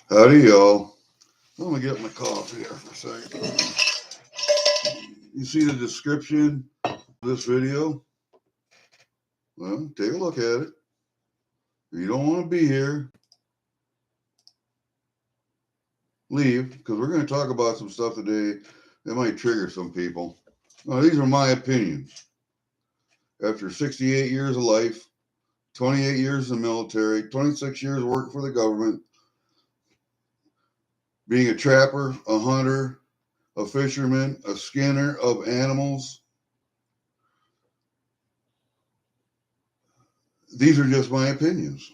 Howdy, y'all. I'm gonna get my coffee here for a second. You see the description of this video? Well, take a look at it. If you don't want to be here, leave, because we're going to talk about some stuff today that might trigger some people. Now, these are my opinions. After 68 years of life, 28 years in the military, 26 years working for the government, being a trapper, a hunter, a fisherman, a skinner of animals, these are just my opinions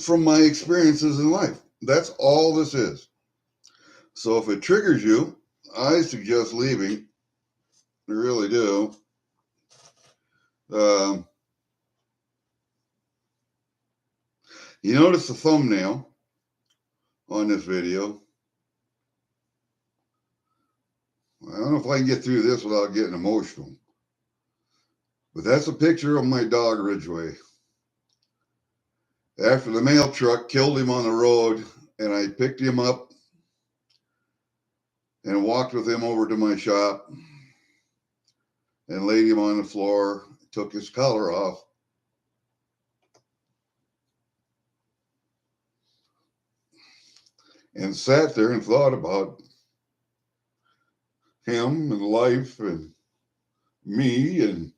from my experiences in life. That's all this is. So if it triggers you, I suggest leaving. I really do. Um, you notice the thumbnail on this video. I don't know if I can get through this without getting emotional. But that's a picture of my dog, Ridgway. After the mail truck killed him on the road, and I picked him up and walked with him over to my shop and laid him on the floor, took his collar off. And sat there and thought about him and life and me and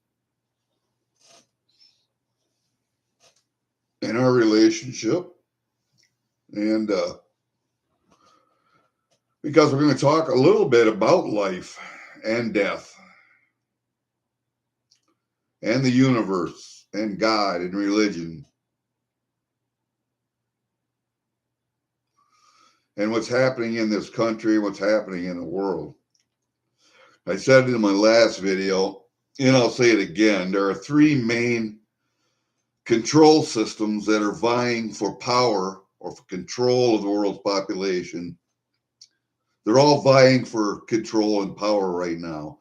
our relationship. And because we're going to talk a little bit about life and death and the universe and God and religion and what's happening in this country, what's happening in the world. I said it in my last video, and I'll say it again. There are three main control systems that are vying for power or for control of the world's population. They're all vying for control and power right now.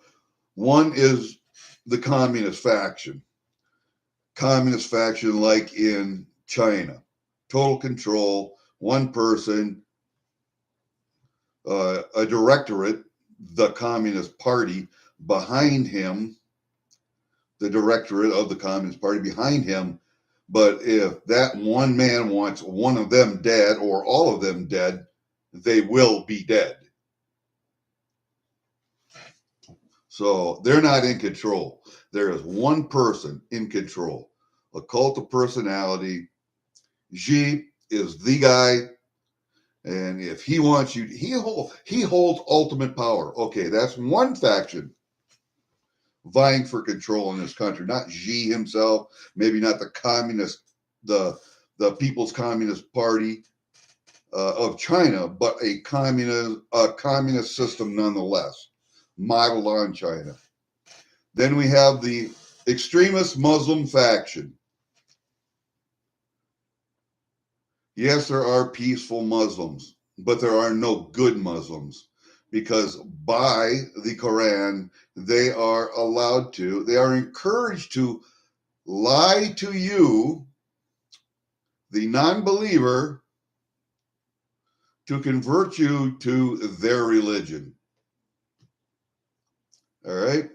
One is the communist faction. Communist faction like in China. Total control, one person, a directorate, the Communist Party behind him, the directorate of the Communist Party behind him. But if that one man wants one of them dead or all of them dead, they will be dead. So they're not in control. There is one person in control, a cult of personality. Xi is the guy. And if he wants you, he holds ultimate power. Okay, that's one faction vying for control in this country. Not Xi himself, maybe not the communist, the People's Communist Party of China, but a communist system nonetheless, modeled on China. Then we have the extremist Muslim faction. Yes, there are peaceful Muslims, but there are no good Muslims, because by the Quran, they are encouraged to lie to you, the non-believer, to convert you to their religion. All right?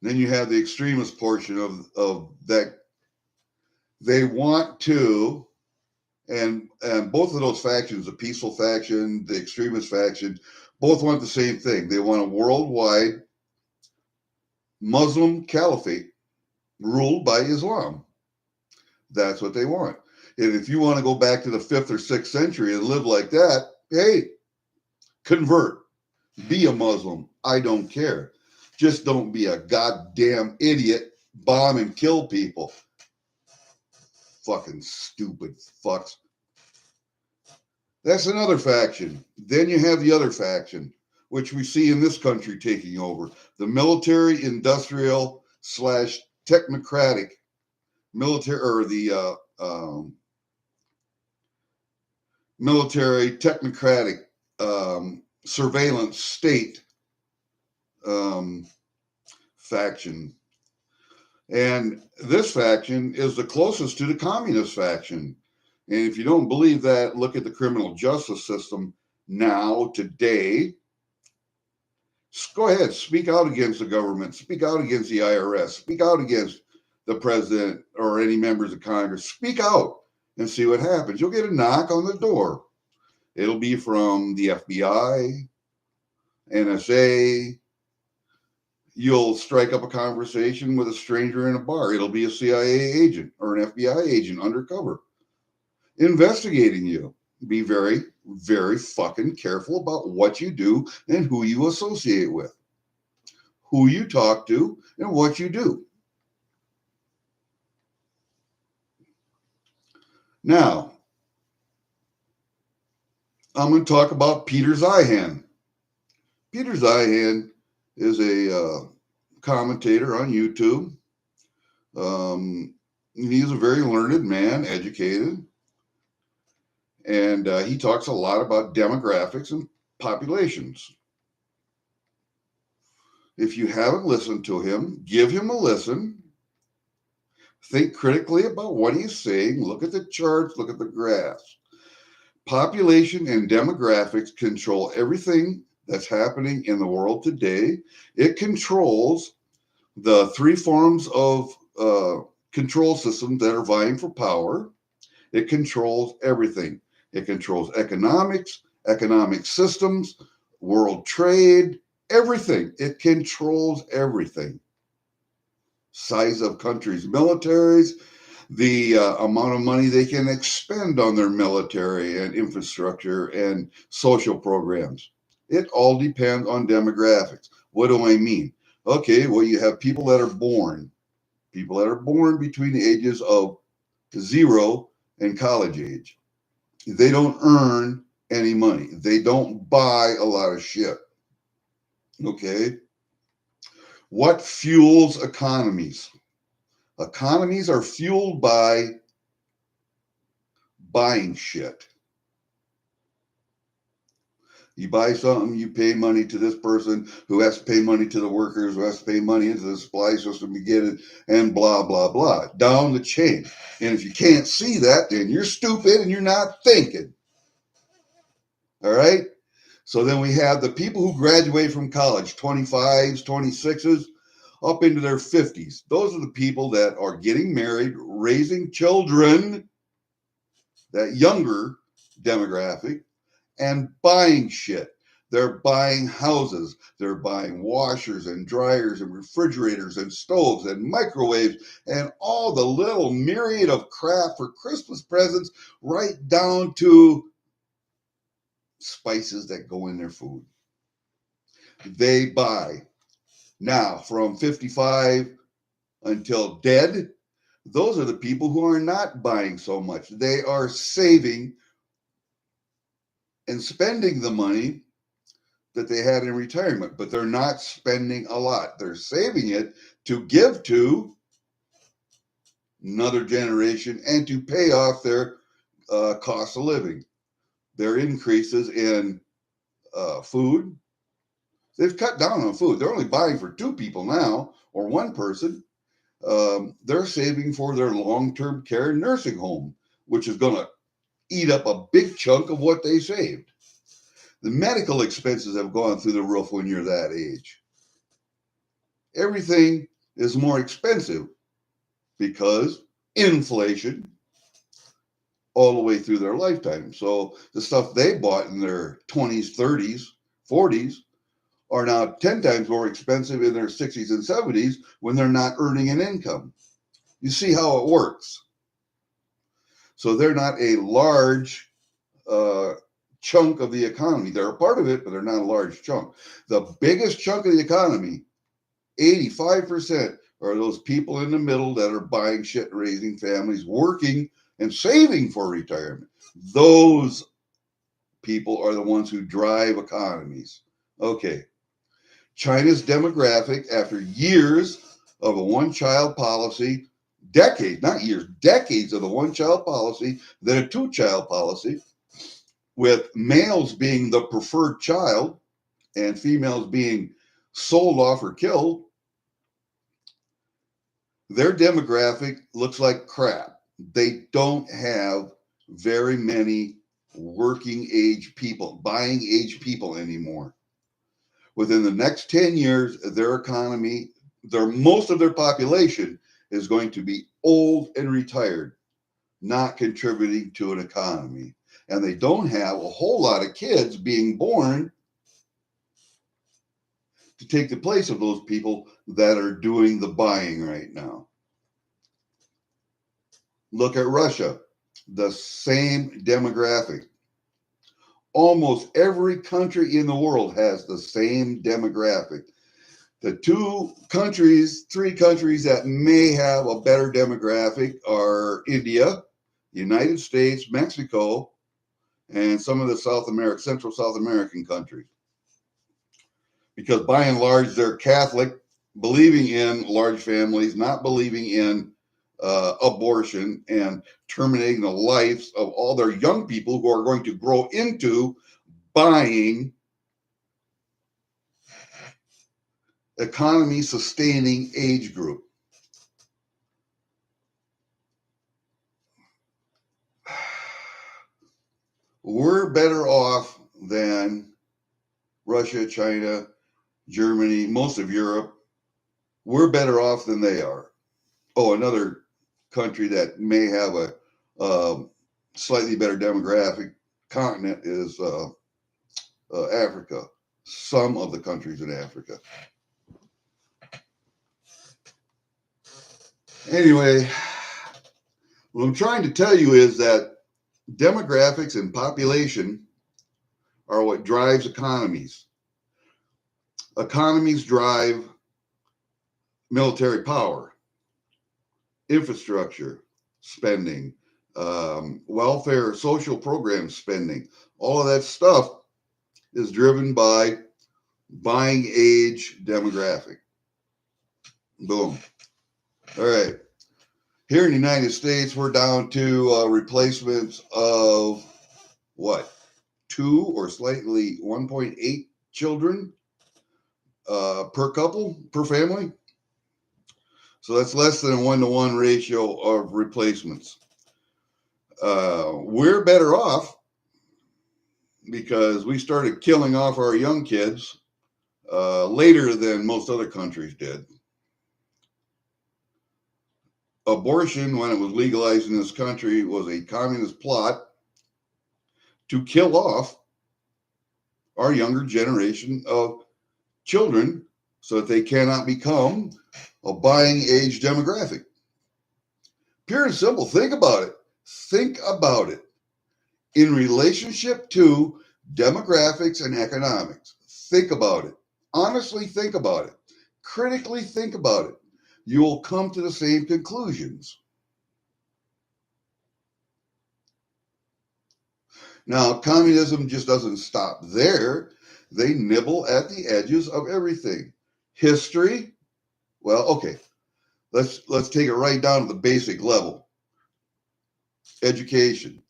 Then you have the extremist portion of that. They want to, and both of those factions, the peaceful faction, the extremist faction, both want the same thing. They want a worldwide Muslim caliphate ruled by Islam. That's what they want. And if you want to go back to the 5th or 6th century and live like that, hey, convert. Be a Muslim. I don't care. Just don't be a goddamn idiot, bomb and kill people. Fucking stupid fucks. That's another faction. Then you have the other faction, which we see in this country taking over. The military, industrial / technocratic military, or the military technocratic surveillance state faction. And this faction is the closest to the communist faction. And if you don't believe that, look at the criminal justice system now, today. Go ahead, speak out against the government, speak out against the IRS, speak out against the president or any members of Congress. Speak out and see what happens. You'll get a knock on the door. It'll be from the FBI, NSA. You'll strike up a conversation with a stranger in a bar. It'll be a CIA agent or an FBI agent undercover investigating you. Be very, very fucking careful about what you do and who you associate with, who you talk to, and what you do. Now, I'm going to talk about Peter Zeihan. Peter Zeihan is a commentator on YouTube. He's a very learned man, educated. And he talks a lot about demographics and populations. If you haven't listened to him, give him a listen. Think critically about what he's saying. Look at the charts, look at the graphs. Population and demographics control everything that's happening in the world today. It controls the three forms of control systems that are vying for power. It controls everything. It controls economics, economic systems, world trade, everything. It controls everything. Size of countries' militaries, the amount of money they can expend on their military and infrastructure and social programs. It all depends on demographics. What do I mean? Okay, well, you have people that are born between the ages of 0 and college age. They don't earn any money. They don't buy a lot of shit. Okay. What fuels economies? Economies are fueled by buying shit. You buy something, you pay money to this person who has to pay money to the workers, who has to pay money into the supply system to get it, and blah, blah, blah, down the chain. And if you can't see that, then you're stupid and you're not thinking. All right? So then we have the people who graduate from college, 25s, 26s, up into their 50s. Those are the people that are getting married, raising children, that younger demographic, and buying shit. They're buying houses. They're buying washers and dryers and refrigerators and stoves and microwaves and all the little myriad of crap for Christmas presents, right down to spices that go in their food. They buy. Now, from 55 until dead, those are the people who are not buying so much. They are saving and spending the money that they had in retirement, but they're not spending a lot. They're saving it to give to another generation and to pay off their cost of living, their increases in food. They've cut down on food. They're only buying for 2 people now, or 1 person. They're saving for their long-term care nursing home, which is going to eat up a big chunk of what they saved. The medical expenses have gone through the roof when you're that age. Everything is more expensive because inflation all the way through their lifetime. So the stuff they bought in their 20s, 30s, 40s are now 10 times more expensive in their 60s and 70s when they're not earning an income. You see how it works. So they're not a large chunk of the economy. They're a part of it, but they're not a large chunk. The biggest chunk of the economy, 85%, are those people in the middle that are buying shit, raising families, working and saving for retirement. Those people are the ones who drive economies. Okay. China's demographic, after years of a one-child policy, decades, not years, decades of the one-child policy, then a two-child policy, with males being the preferred child and females being sold off or killed, their demographic looks like crap. They don't have very many working age people, buying age people anymore. Within the next 10 years, their economy, most of their population is going to be old and retired, not contributing to an economy. And they don't have a whole lot of kids being born to take the place of those people that are doing the buying right now. Look at Russia, the same demographic. Almost every country in the world has the same demographic. The three countries that may have a better demographic are India, United States, Mexico, and some of the Central South American countries. Because by and large, they're Catholic, believing in large families, not believing in abortion and terminating the lives of all their young people who are going to grow into buying economy sustaining age group. We're better off than Russia, China, Germany, most of Europe. We're better off than they are. Oh, another country that may have a slightly better demographic continent is Africa. Some of the countries in Africa. Anyway, what I'm trying to tell you is that demographics and population are what drives economies. Economies drive military power, infrastructure spending, welfare, social program spending. All of that stuff is driven by buying age demographic. Boom. All right. Here in the United States, we're down to replacements of what? 2 or slightly 1.8 children per couple, per family. So that's less than a 1-to-1 ratio of replacements. We're better off because we started killing off our young kids later than most other countries did. Abortion, when it was legalized in this country, was a communist plot to kill off our younger generation of children so that they cannot become a buying age demographic. Pure and simple. Think about it. Think about it in relationship to demographics and economics. Think about it. Honestly, think about it. Critically think about it. You will come to the same conclusions. Now, communism just doesn't stop there. They nibble at the edges of everything. History, well, okay. Let's take it right down to the basic level. Education.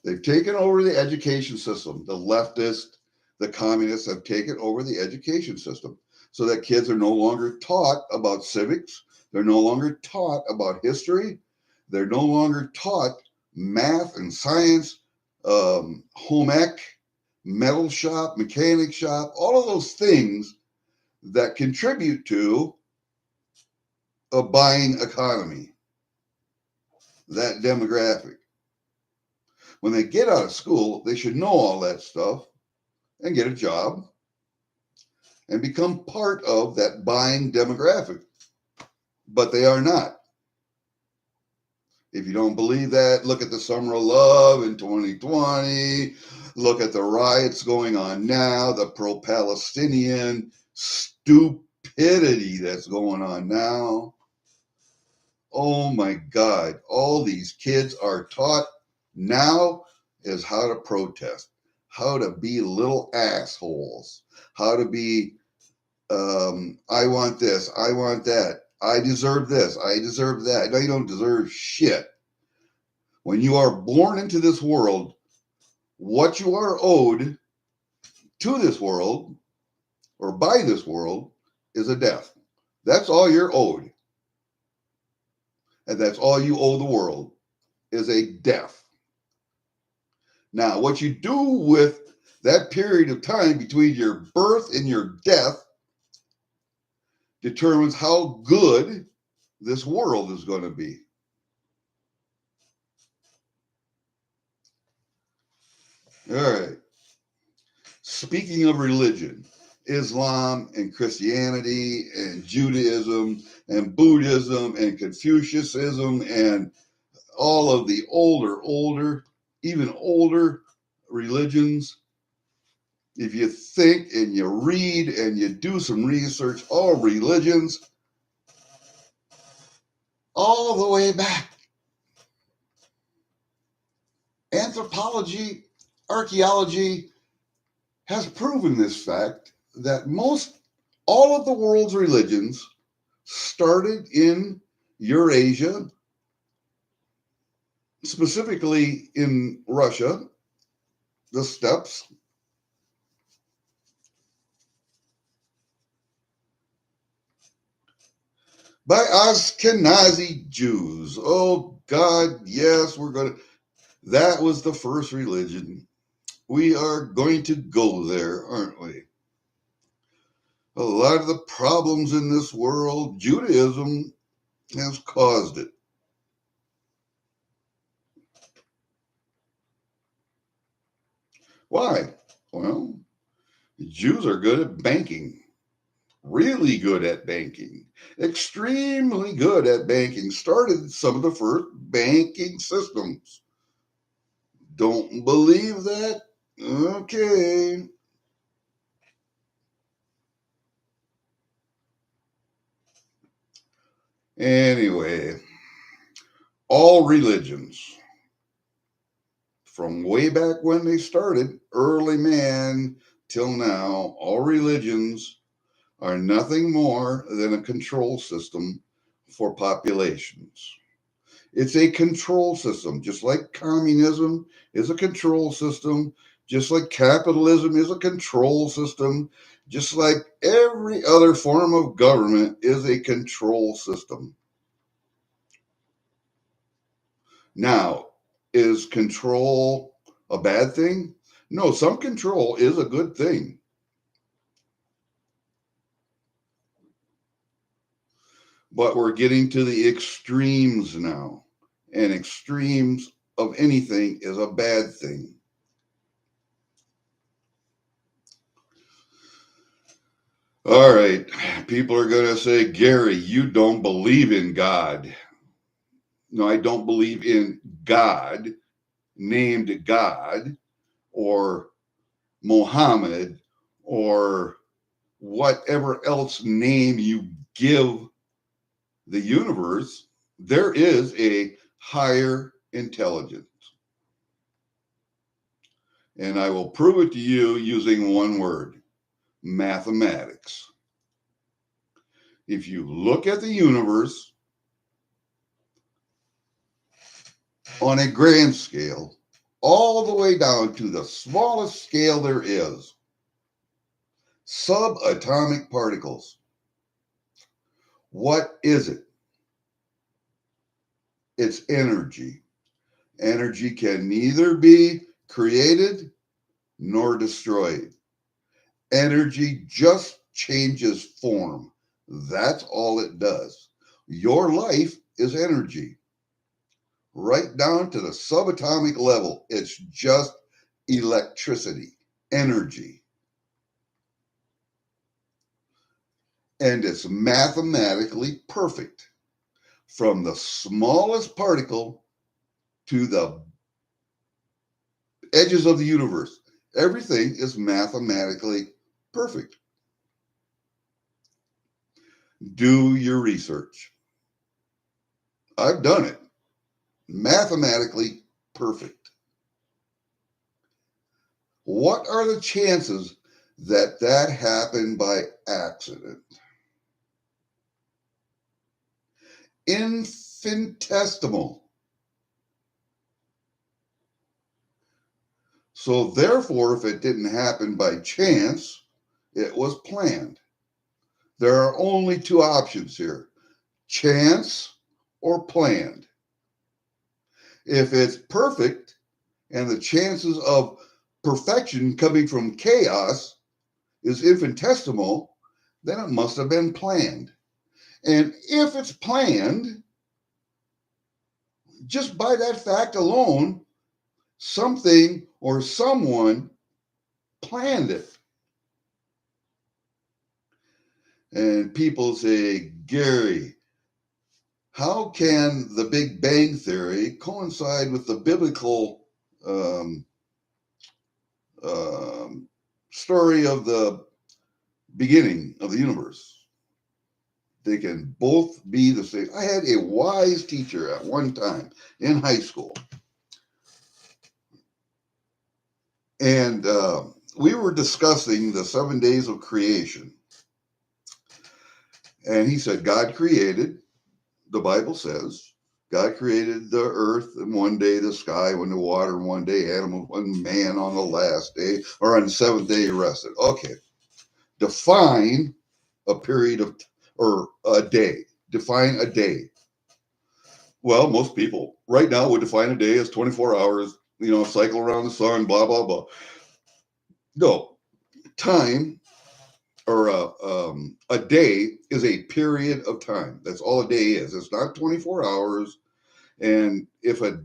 They've taken over the education system. The leftists, the communists have taken over the education system so that kids are no longer taught about civics. They're no longer taught about history. They're no longer taught math and science, home ec, metal shop, mechanic shop, all of those things that contribute to a buying economy, that demographic. When they get out of school, they should know all that stuff and get a job and become part of that buying demographic. But they are not. If you don't believe that, look at the Summer of Love in 2020. Look at the riots going on now, the pro-Palestinian stupidity that's going on now. Oh my God, all these kids are taught now is how to protest, how to be little assholes, how to be, I want this, I want that, I deserve this, I deserve that. No, you don't deserve shit. When you are born into this world, what you are owed to this world or by this world is a death. That's all you're owed. And that's all you owe the world is a death. Now, what you do with that period of time between your birth and your death determines how good this world is going to be. All right. Speaking of religion, Islam and Christianity and Judaism and Buddhism and Confucianism and all of the even older religions, if you think and you read and you do some research, all religions, all the way back. Anthropology, archaeology has proven this fact that all of the world's religions started in Eurasia, specifically in Russia, the steppes, by Ashkenazi Jews. Oh God, yes, that was the first religion. We are going to go there, aren't we? A lot of the problems in this world, Judaism has caused it. Why? Well, Jews are good at banking, really good at banking, extremely good at banking, started some of the first banking systems. Don't believe that? Okay. Anyway, all religions, from way back when they started, early man till now, all religions are nothing more than a control system for populations. It's a control system, just like communism is a control system, just like capitalism is a control system, just like every other form of government is a control system. Now, is control a bad thing? No, some control is a good thing. But we're getting to the extremes now, and extremes of anything is a bad thing. All right, people are going to say, Gary, you don't believe in God. No, I don't believe in God, named God, or Mohammed, or whatever else name you give the universe. There is a higher intelligence. And I will prove it to you using one word: mathematics. If you look at the universe on a grand scale, all the way down to the smallest scale there is, subatomic particles. What is it? It's energy. Energy can neither be created nor destroyed. Energy just changes form. That's all it does. Your life is energy. Right down to the subatomic level, it's just electricity, energy. And it's mathematically perfect. From the smallest particle to the edges of the universe, everything is mathematically perfect. Do your research. I've done it. Mathematically perfect. What are the chances that that happened by accident? Infinitesimal. So therefore, if it didn't happen by chance, it was planned. There are only two options here: chance or planned. If it's perfect, and the chances of perfection coming from chaos is infinitesimal, then it must have been planned. And if it's planned, just by that fact alone, something or someone planned it. And people say, Gary, how can the Big Bang Theory coincide with the biblical um, um, story of the beginning of the universe? They can both be the same. I had a wise teacher at one time in high school, and we were discussing the 7 days of creation. And he said, God created, the Bible says, God created the earth in one day, the sky, and the water in one day, animals, and man on the last day, or on the seventh day he rested. Okay. Define a period of, or a day. Define a day. Well, most people right now would define a day as 24 hours, cycle around the sun, blah, blah, blah. No, time or a day is a period of time. That's all a day is. It's not 24 hours. And if a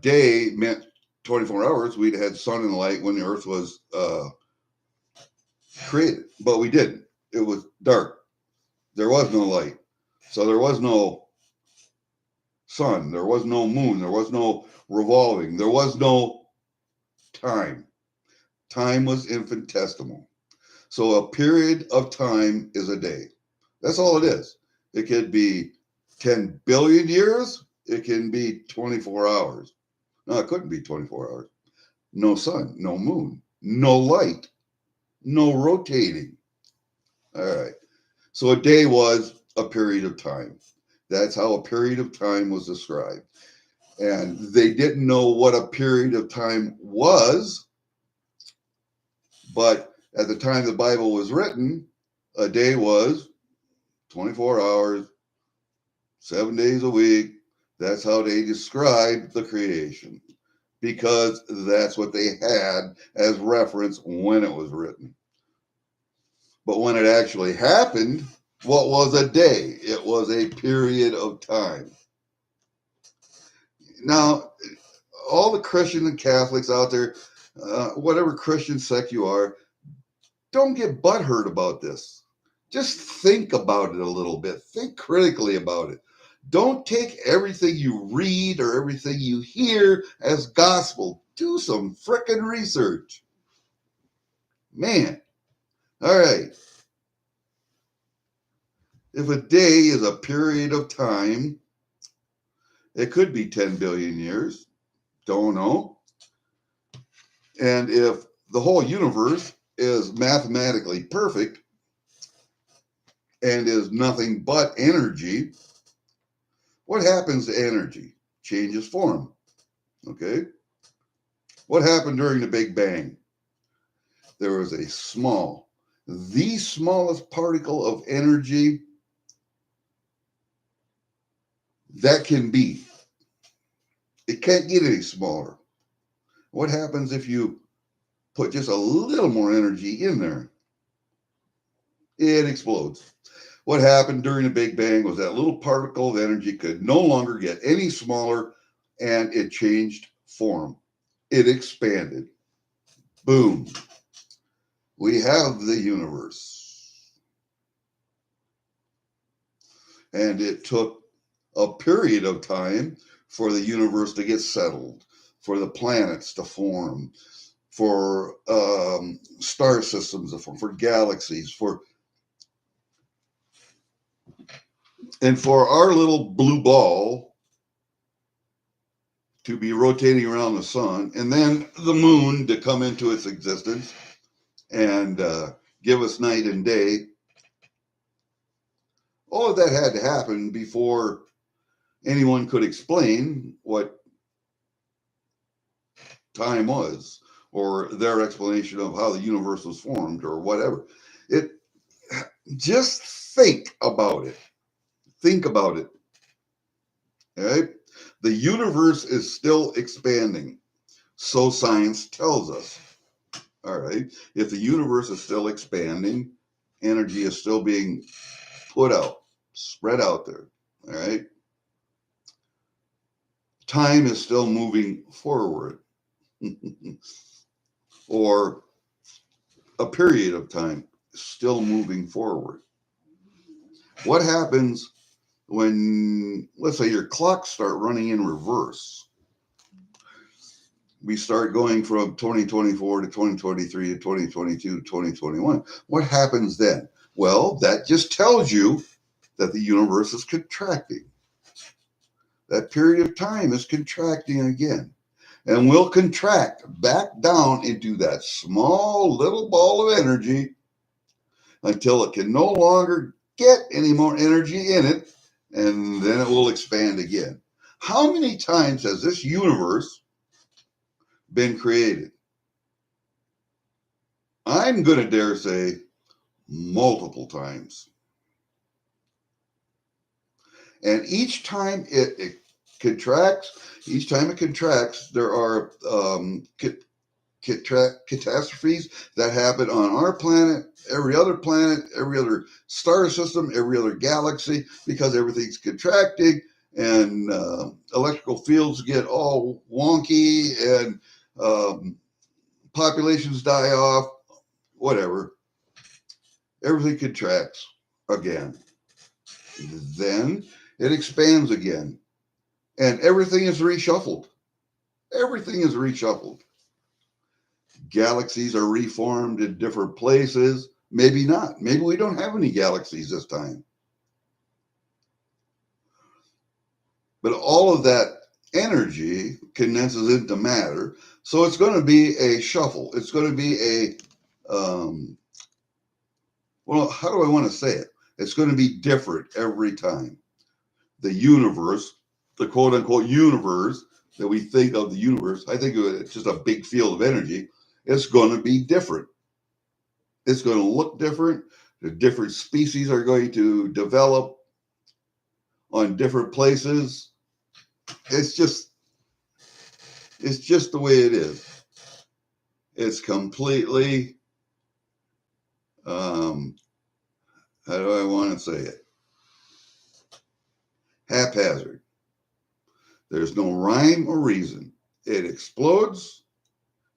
day meant 24 hours, we'd had sun and light when the earth was created. But we didn't. It was dark. There was no light. So there was no sun. There was no moon. There was no revolving. There was no time. Time was infinitesimal. So a period of time is a day. That's all it is. It could be 10 billion years. It can be 24 hours. No, it couldn't be 24 hours. No sun, no moon, no light, no rotating. All right. So a day was a period of time. That's how a period of time was described. And they didn't know what a period of time was, but at the time the Bible was written, a day was 24 hours, 7 days a week. That's how they described the creation, because that's what they had as reference when it was written. But when it actually happened, what was a day? It was a period of time. Now, all the Christian and Catholics out there, whatever Christian sect you are, don't get butthurt about this. Just think about it a little bit. Think critically about it. Don't take everything you read or everything you hear as gospel. Do some frickin' research. Man. All right. If a day is a period of time, it could be 10 billion years. Don't know. And if the whole universe is mathematically perfect and is nothing but energy, what happens to energy? Changes form. Okay? What happened during the Big Bang? There was the smallest particle of energy that can be. It can't get any smaller. What happens if you put just a little more energy in there? It explodes. What happened during the Big Bang was that little particle of energy could no longer get any smaller, and it changed form. It expanded. Boom. We have the universe. And it took a period of time for the universe to get settled, for the planets to form, for star systems to form, for galaxies, and for our little blue ball to be rotating around the sun, and then the moon to come into its existence and give us night and day. All of that had to happen before anyone could explain what time was, or their explanation of how the universe was formed, or whatever. It just think about it. Think about it. All right. The universe is still expanding. So science tells us. All right. If the universe is still expanding, energy is still being put out, spread out there. All right. Time is still moving forward, or a period of time is still moving forward. What happens when, let's say, your clocks start running in reverse? We start going from 2024 to 2023 to 2022 to 2021. What happens then? Well, that just tells you that the universe is contracting. That period of time is contracting again, and will contract back down into that small little ball of energy until it can no longer get any more energy in it, and then it will expand again. How many times has this universe been created? I'm going to dare say multiple times. And each time it contracts, there are catastrophes that happen on our planet, every other star system, every other galaxy, because everything's contracting, and electrical fields get all wonky, and populations die off, whatever. Everything contracts again. Then it expands again, and everything is reshuffled. Everything is reshuffled. Galaxies are reformed in different places. Maybe not. Maybe we don't have any galaxies this time. But all of that energy condenses into matter. So it's going to be a shuffle. It's going to be a, well, how do I want to say it? It's going to be different every time. The universe, the quote unquote universe that we think of the universe, I think of it as just a big field of energy. It's going to be different. It's going to look different. The different species are going to develop on different places. It's just the way it is. It's completely, how do I want to say it? Haphazard. There's no rhyme or reason. It explodes.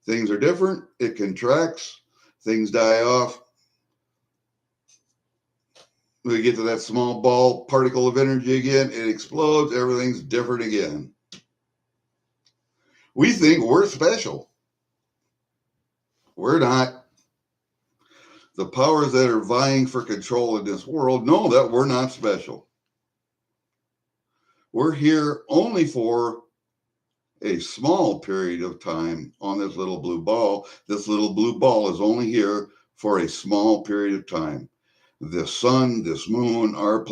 Things are different. It contracts. Things die off. We get to that small ball particle of energy again. It explodes. Everything's different again. We think we're special. We're not. The powers that are vying for control in this world know that we're not special. We're here only for a small period of time on this little blue ball. This little blue ball is only here for a small period of time. The sun, this moon, our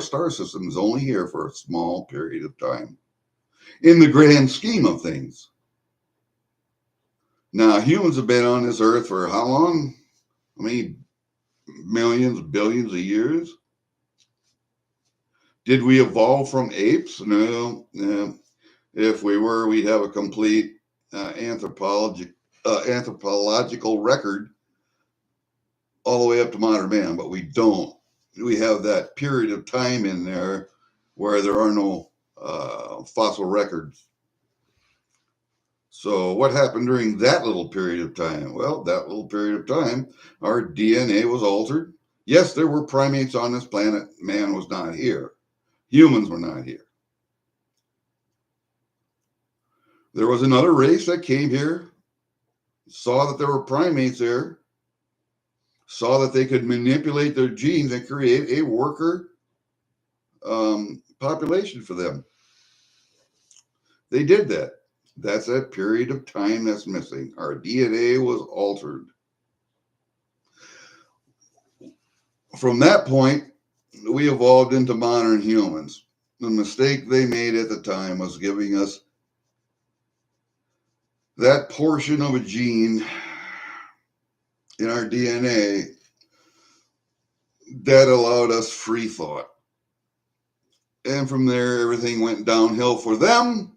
star system is only here for a small period of time in the grand scheme of things. Now, humans have been on this earth for how long? I mean, millions, billions of years. Did we evolve from apes? No. If we were, we'd have a complete anthropological record all the way up to modern man, but we don't. We have that period of time in there where there are no fossil records. So what happened during that little period of time? Well, that little period of time, our DNA was altered. Yes, there were primates on this planet. Man was not here. Humans were not here. There was another race that came here, saw that there were primates there, saw that they could manipulate their genes and create a worker population for them. They did that. That's that period of time that's missing. Our DNA was altered. From that point, we evolved into modern humans. The mistake they made at the time was giving us that portion of a gene in our DNA that allowed us free thought. And from there, everything went downhill for them,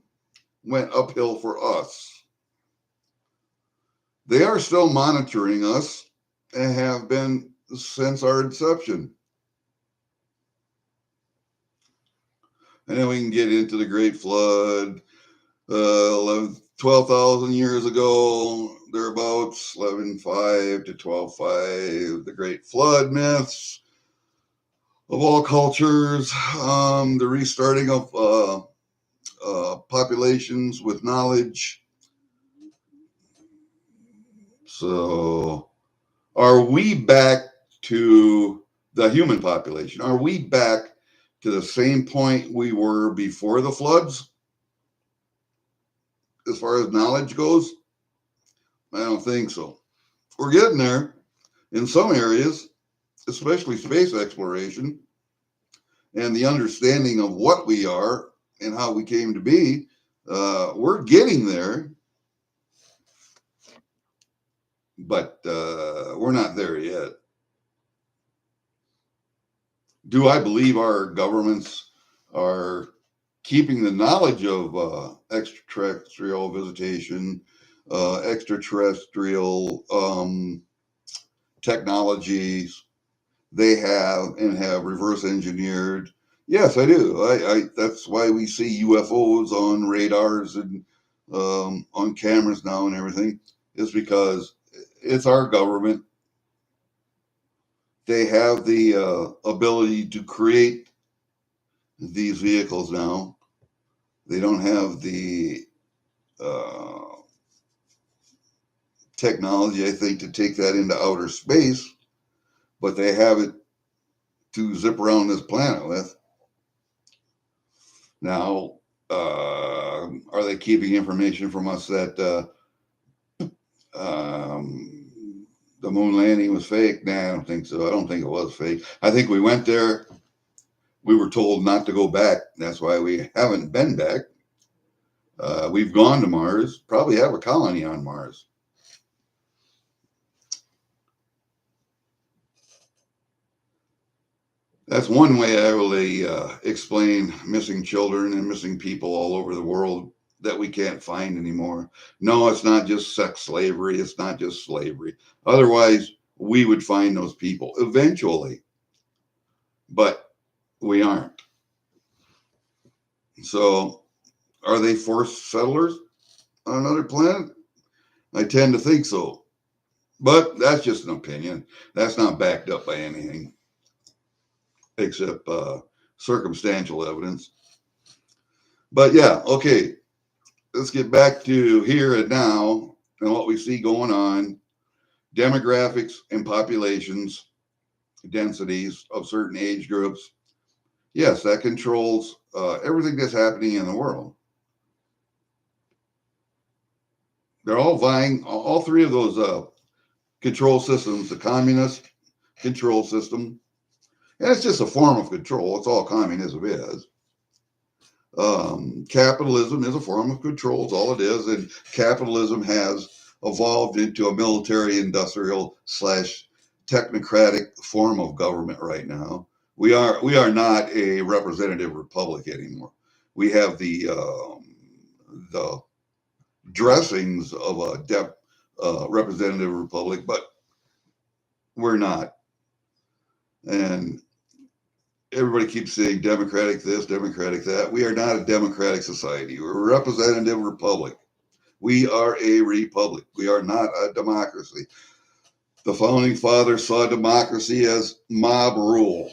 went uphill for us. They are still monitoring us and have been since our inception. And then we can get into the Great Flood, 12,000 years ago, thereabouts, 11.5 to 12.5, the Great Flood myths of all cultures, the restarting of populations with knowledge. So, are we back to the human population? Are we back to the same point we were before the floods as far as knowledge goes? I don't think so. We're getting there in some areas, especially space exploration and the understanding of what we are and how we came to be. We're getting there, but we're not there yet. Do I believe our governments are keeping the knowledge of extraterrestrial visitation, extraterrestrial technologies they have and have reverse engineered? Yes, I do. I that's why we see UFOs on radars and on cameras now and everything, is because it's our government. They have the ability to create these vehicles now. They don't have the uh, technology, I think, to take that into outer space, but they have it to zip around this planet with. Now, are they keeping information from us that the moon landing was fake? Nah, I don't think so. I don't think it was fake. I think we went there. We were told not to go back. That's why we haven't been back. We've gone to Mars, probably have a colony on Mars. That's one way I really explain missing children and missing people all over the world that we can't find anymore. No, it's not just sex slavery. It's not just slavery. Otherwise, we would find those people eventually, but we aren't. So, are they forced settlers on another planet? I tend to think so. But that's just an opinion. That's not backed up by anything except circumstantial evidence. But yeah, okay, let's get back to here and now and what we see going on. Demographics and populations, densities of certain age groups. Yes, that controls everything that's happening in the world. They're all vying, all three of those control systems, the communist control system, and it's just a form of control. It's all communism is. Capitalism is a form of control. It's all it is. And capitalism has evolved into a military industrial slash technocratic form of government right now. We are not a representative republic anymore. We have the dressings of a representative republic, but we're not. And everybody keeps saying democratic this, democratic that. We are not a democratic society. We're a representative republic. We are a republic. We are not a democracy. The founding fathers saw democracy as mob rule,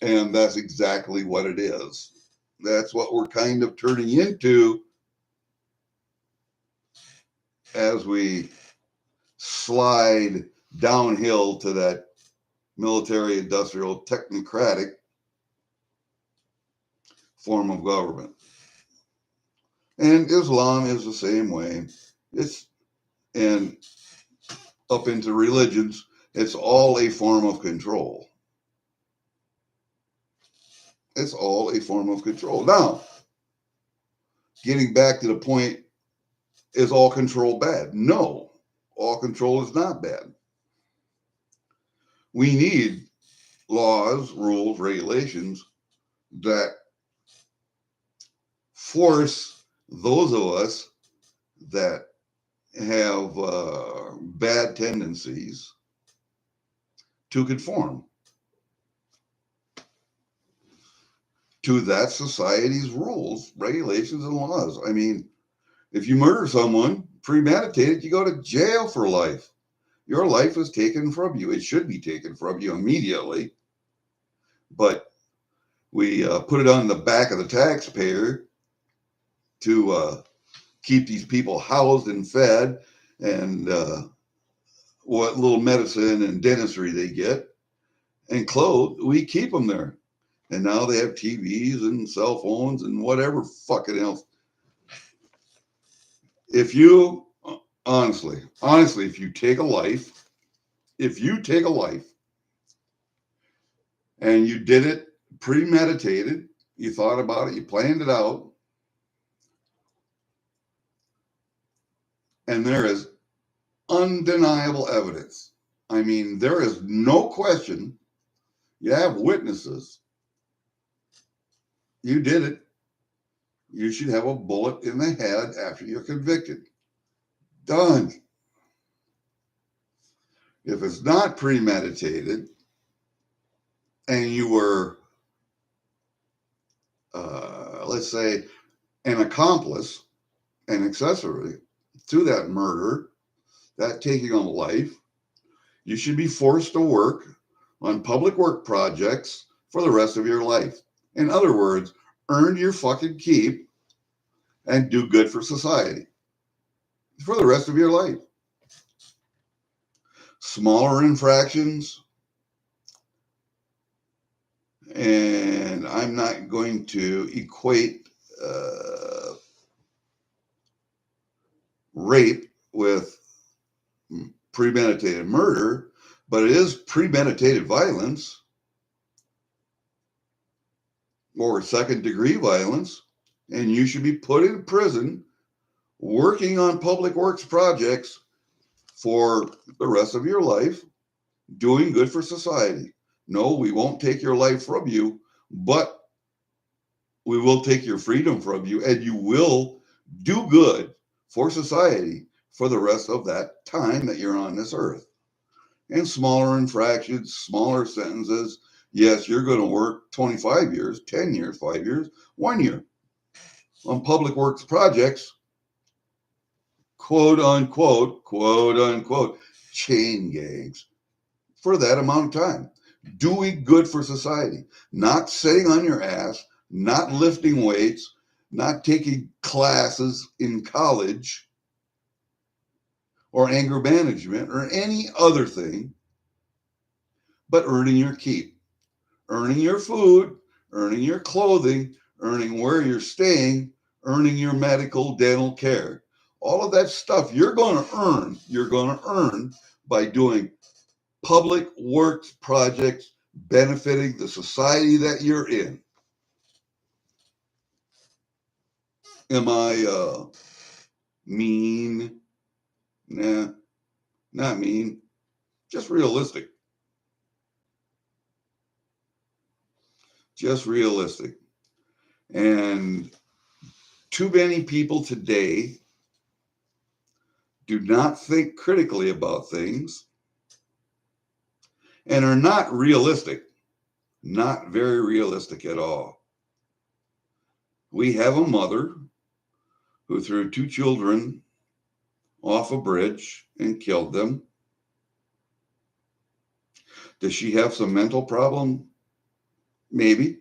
and that's exactly what it is. That's what we're kind of turning into as we slide downhill to that military, industrial, technocratic form of government. And Islam is the same way. It's and up into religions, it's all a form of control. It's all a form of control. Now, getting back to the point, is all control bad? No, all control is not bad. We need laws, rules, regulations that force those of us that have bad tendencies to conform to that society's rules, regulations, and laws. I mean, if you murder someone premeditated, you go to jail for life. Your life is taken from you. It should be taken from you immediately. But we put it on the back of the taxpayer to keep these people housed and fed, and what little medicine and dentistry they get and clothed, we keep them there. And now they have TVs and cell phones and whatever fucking else. If you, honestly, if you take a life, and you did it premeditated, you thought about it, you planned it out, and there is undeniable evidence. I mean, there is no question. You have witnesses. You did it. You should have a bullet in the head after you're convicted. Done. If it's not premeditated and you were, let's say, an accomplice, an accessory to that murder, that taking of life, you should be forced to work on public work projects for the rest of your life. In other words, earn your fucking keep and do good for society for the rest of your life. Smaller infractions, and I'm not going to equate rape with premeditated murder, but it is premeditated violence or second-degree violence, and you should be put in prison working on public works projects for the rest of your life, doing good for society. No, we won't take your life from you, but we will take your freedom from you, and you will do good for society for the rest of that time that you're on this earth. And smaller infractions, smaller sentences. Yes, you're going to work 25 years, 10 years, 5 years, 1 year on public works projects, quote unquote, chain gangs for that amount of time. Doing good for society, not sitting on your ass, not lifting weights, not taking classes in college or anger management or any other thing, but earning your keep, earning your food, earning your clothing, earning where you're staying, earning your medical, dental care. All of that stuff you're going to earn by doing public works projects benefiting the society that you're in. Am I mean? Nah, not mean. Just realistic. Just realistic. And too many people today do not think critically about things and are not realistic. Not very realistic at all. We have a mother who threw 2 children off a bridge and killed them. Does she have some mental problem? Maybe.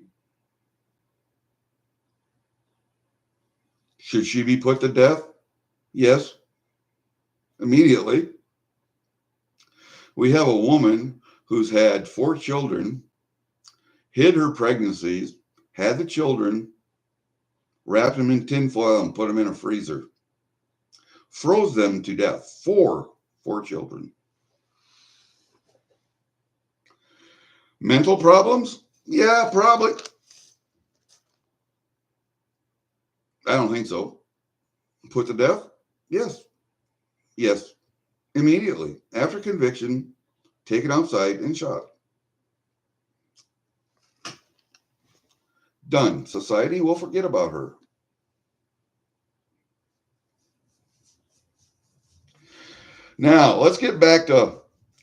Should she be put to death? Yes. Immediately. We have a woman who's had 4 children, hid her pregnancies, had the children, wrapped them in tinfoil and put them in a freezer. Froze them to death. 4 children. Mental problems? Yeah, probably. I don't think so. Put to death? Yes. Yes. Immediately. After conviction, taken outside and shot. Done. Society will forget about her. Now, let's get back to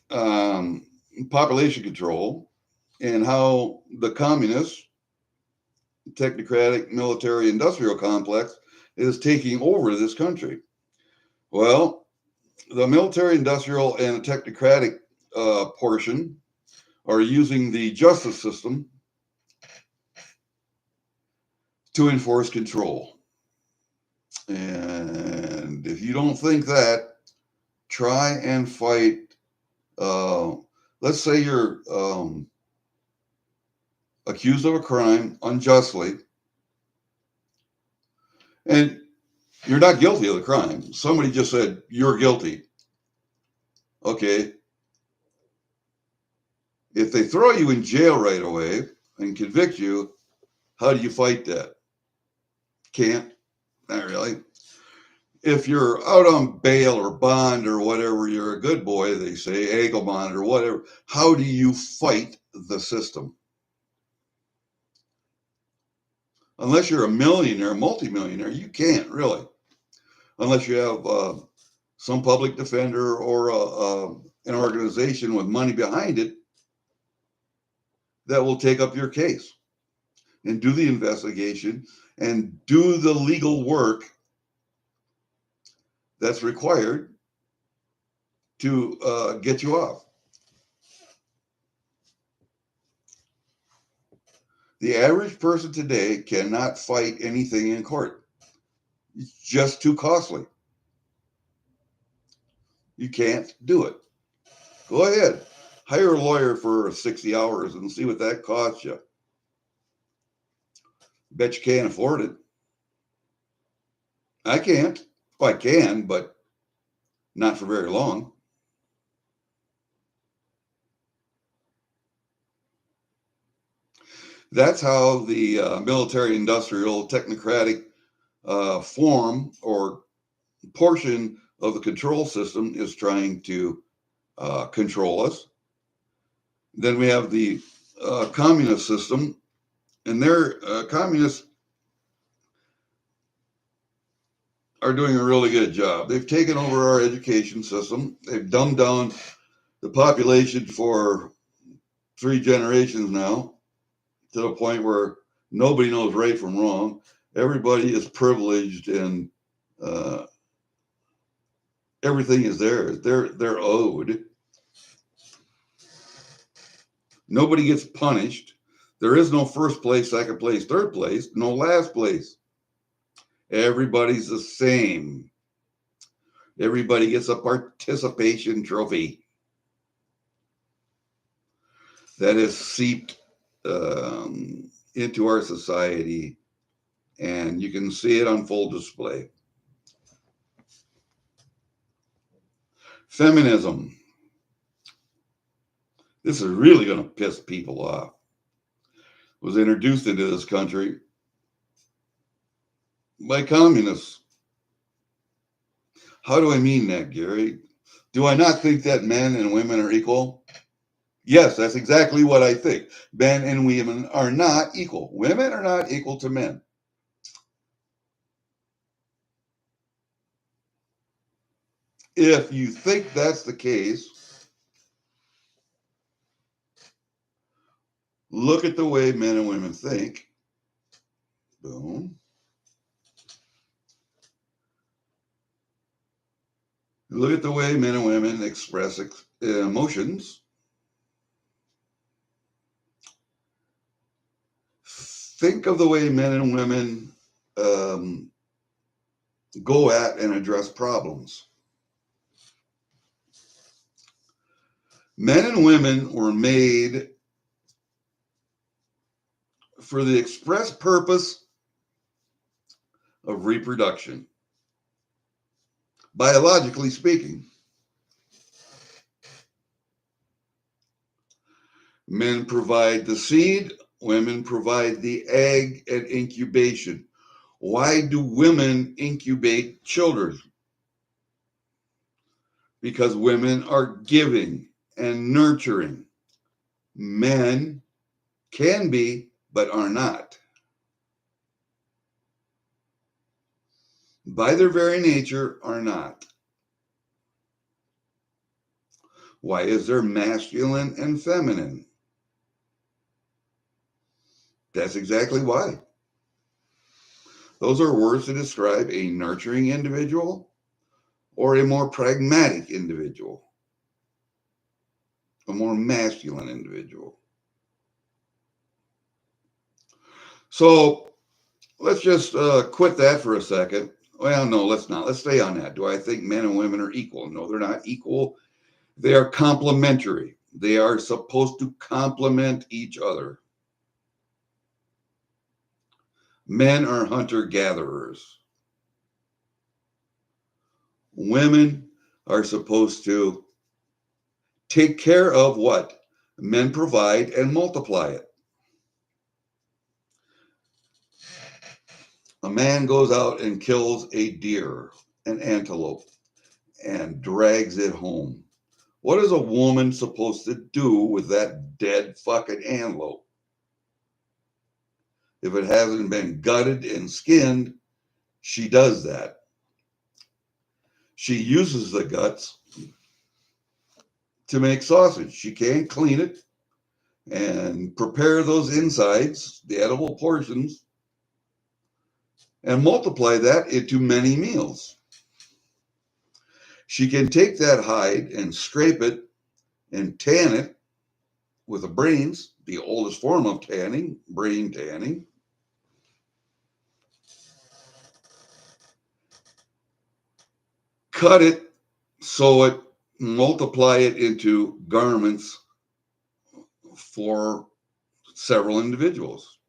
um, population control and how the communist, technocratic, military industrial complex is taking over this country. Well, the military industrial and technocratic portion are using the justice system to enforce control. And if you don't think that, try and fight. Uh, let's say you're accused of a crime unjustly, and you're not guilty of the crime. Somebody just said you're guilty. Okay. If they throw you in jail right away and convict you, how do you fight that? Can't. Not really. If you're out on bail or bond or whatever, you're a good boy, they say, ankle bond or whatever. How do you fight the system? Unless you're a millionaire, multimillionaire, you can't really. Unless you have some public defender or an organization with money behind it that will take up your case and do the investigation and do the legal work that's required to get you off. The average person today cannot fight anything in court. It's just too costly. You can't do it. Go ahead, hire a lawyer for 60 hours and see what that costs you. Bet you can't afford it. I can't. Well, I can, but not for very long. That's how the military industrial technocratic form or portion of the control system is trying to control us. Then we have the communist system, and their communists are doing a really good job. They've taken over our education system. They've dumbed down the population for 3 generations now to the point where nobody knows right from wrong. Everybody is privileged and uh, everything is theirs. They're owed. Nobody gets punished. There is no first place, second place, third place, no last place. Everybody's the same. Everybody gets a participation trophy that is seeped into our society, and you can see it on full display. Feminism. This is really going to piss people off. Was introduced into this country by communists. How do I mean that, Gary? Do I not think that men and women are equal? Yes, that's exactly what I think. Men and women are not equal. Women are not equal to men. If you think that's the case, look at the way men and women think. Boom. Look at the way men and women express emotions. Think of the way men and women go at and address problems. Men and women were made for the express purpose of reproduction, biologically speaking. Men provide the seed, women provide the egg and incubation. Why do women incubate children? Because women are giving and nurturing. Men can be, but are not. By their very nature, are not. Why is there masculine and feminine? That's exactly why. Those are words to describe a nurturing individual or a more pragmatic individual, a more masculine individual. So let's just quit that for a second. Well, no, let's not. Let's stay on that. Do I think men and women are equal? No, they're not equal. They are complementary. They are supposed to complement each other. Men are hunter-gatherers. Women are supposed to take care of what men provide and multiply it. A man goes out and kills a deer, an antelope, and drags it home. What is a woman supposed to do with that dead fucking antelope? If it hasn't been gutted and skinned, she does that. She uses the guts to make sausage. She can't clean it and prepare those insides, the edible portions, and multiply that into many meals. She can take that hide and scrape it and tan it with the brains, the oldest form of tanning, brain tanning. Cut it, sew it, multiply it into garments for several individuals.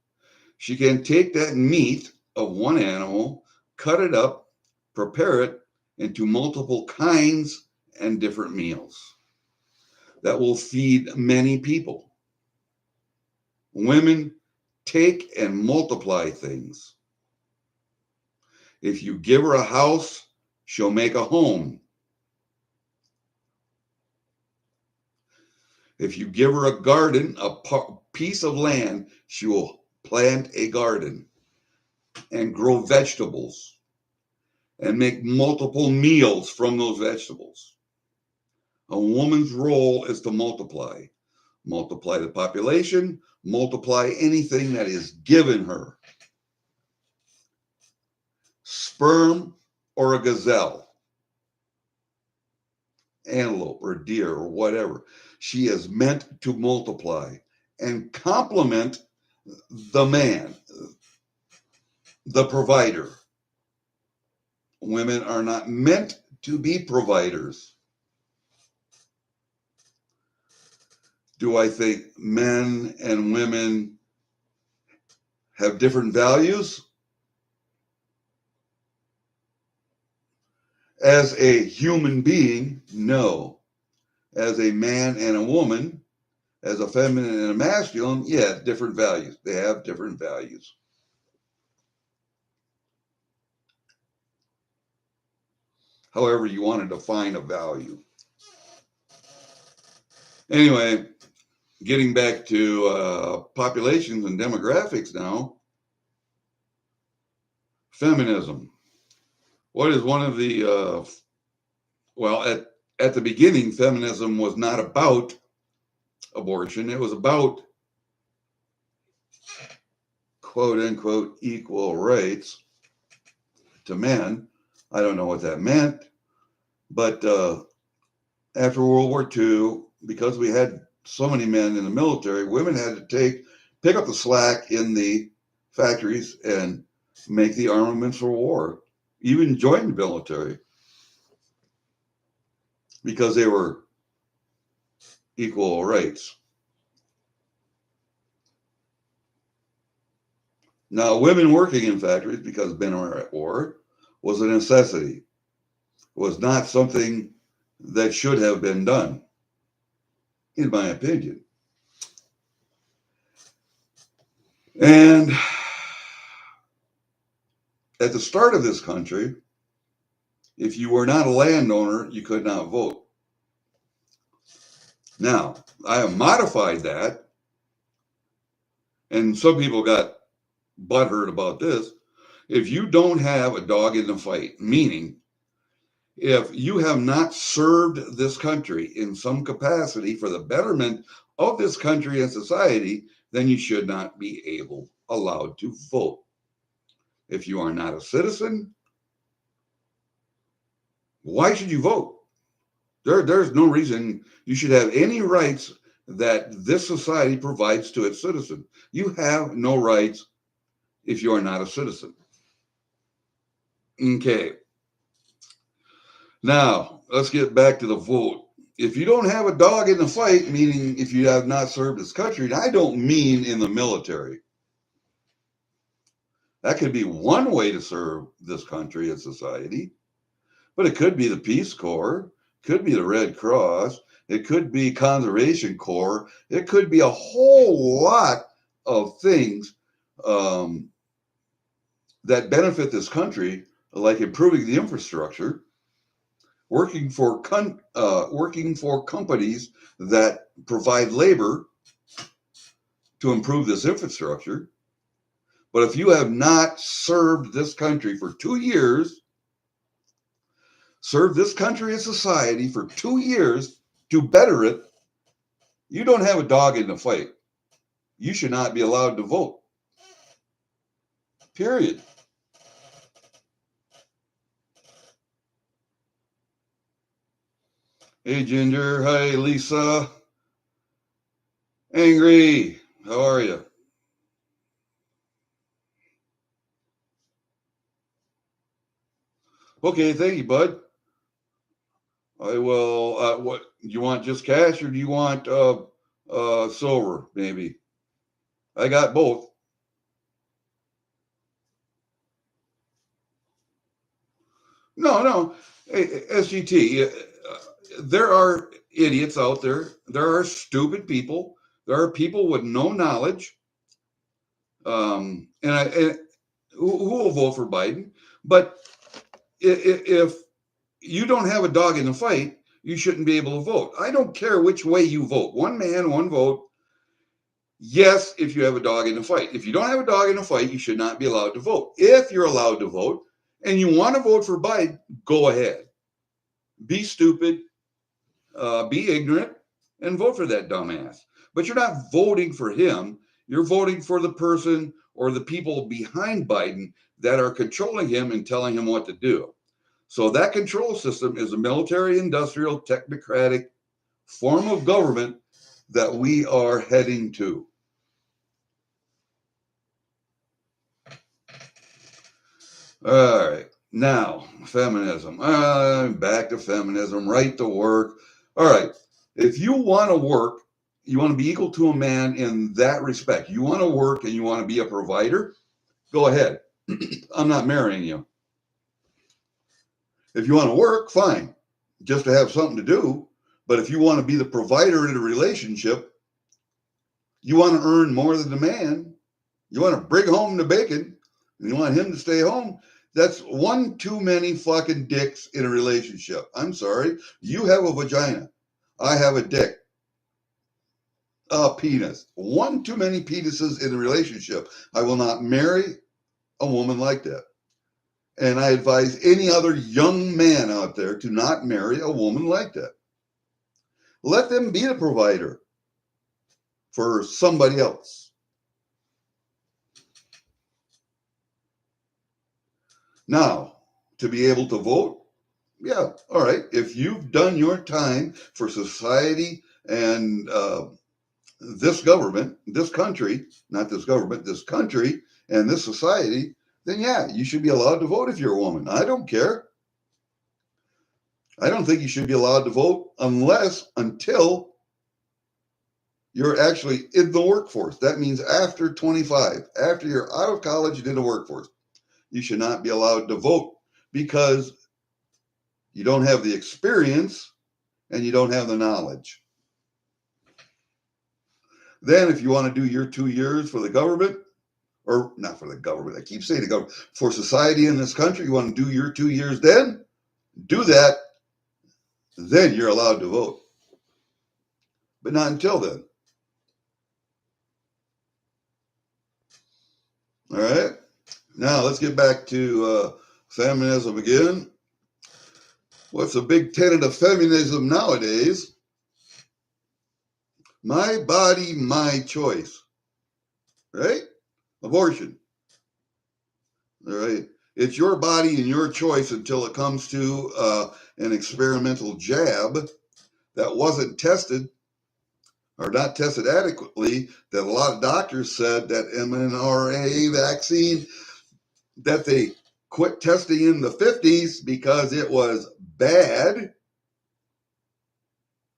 She can take that meat of one animal, cut it up, prepare it into multiple kinds and different meals that will feed many people. Women take and multiply things. If you give her a house, she'll make a home. If you give her a garden, a piece of land, she will plant a garden and grow vegetables and make multiple meals from those vegetables. A woman's role is to multiply. Multiply the population, multiply anything that is given her. Sperm or a gazelle, antelope or deer or whatever. She is meant to multiply and complement the man, the provider. Women are not meant to be providers. Do I think men and women have different values? As a human being, no. As a man and a woman, as a feminine and a masculine, yeah, different values. They have different values. However you want to define a value. Anyway, getting back to populations and demographics now, feminism. What is one of the, well, at the beginning, feminism was not about abortion. It was about quote unquote equal rights to men. I don't know what that meant, but after World War II, because we had so many men in the military, women had to pick up the slack in the factories and make the armaments for war, even join the military, because they were equal rights. Now, women working in factories, because men were at war, was a necessity. It was not something that should have been done, in my opinion. And at the start of this country, if you were not a landowner, you could not vote. Now, I have modified that, and some people got butthurt about this. If you don't have a dog in the fight, meaning If you have not served this country in some capacity for the betterment of this country and society, then you should not be allowed to vote. If you are not a citizen, why should you vote? There's no reason you should have any rights that this society provides to its citizen. You have no rights if you are not a citizen. Okay. Now, let's get back to the vote. If you don't have a dog in the fight, meaning if you have not served this country, and I don't mean in the military. That could be one way to serve this country and society, but it could be the Peace Corps, could be the Red Cross, it could be Conservation Corps, it could be a whole lot of things that benefit this country, like improving the infrastructure, working for companies that provide labor to improve this infrastructure. But if you have not served this country for 2 years, served this country and society for 2 years to better it, you don't have a dog in the fight. You should not be allowed to vote. Period. Hey, Ginger. Hi, Lisa. Angry. How are you? Okay, thank you, bud. I will. What you want? Just cash, or do you want silver? Maybe. I got both. No, no. Hey, SGT. There are idiots out there. There are stupid people. There are people with no knowledge. And who will vote for Biden? But if you don't have a dog in the fight, you shouldn't be able to vote. I don't care which way you vote. One man, one vote. Yes, if you have a dog in the fight. If you don't have a dog in the fight, you should not be allowed to vote. If you're allowed to vote and you want to vote for Biden, go ahead. Be stupid, be ignorant, and vote for that dumbass. But you're not voting for him. You're voting for the person or the people behind Biden that are controlling him and telling him what to do. So that control system is a military, industrial, technocratic form of government that we are heading to. All right. Now, feminism. Back to feminism, right to work. All right. If you want to work, you want to be equal to a man in that respect. You want to work and you want to be a provider, go ahead. I'm not marrying you. If you want to work, fine, just to have something to do. But if you want to be the provider in a relationship, you want to earn more than the man. You want to bring home the bacon, and you want him to stay home. That's one too many fucking dicks in a relationship. I'm sorry. You have a vagina. I have a dick. A penis. One too many penises in a relationship. I will not marry a woman like that. And I advise any other young man out there to not marry a woman like that. Let them be the provider for somebody else. Now, to be able to vote, yeah, all right. If you've done your time for society and this government, this country, not this government, this country and this society, then yeah, you should be allowed to vote if you're a woman. I don't care. I don't think you should be allowed to vote until you're actually in the workforce. That means after 25, after you're out of college and in the workforce, you should not be allowed to vote because you don't have the experience and you don't have the knowledge. Then if you want to do your 2 years for the government, or not for the government, I keep saying the government, for society in this country, you want to do your 2 years then, do that, then you're allowed to vote. But not until then. All right. Now let's get back to feminism again. What's a big tenet of feminism nowadays? My body, my choice, right? Abortion, all right? It's your body and your choice until it comes to an experimental jab that wasn't tested or not tested adequately, that a lot of doctors said that mRNA vaccine that they quit testing in the 50s because it was bad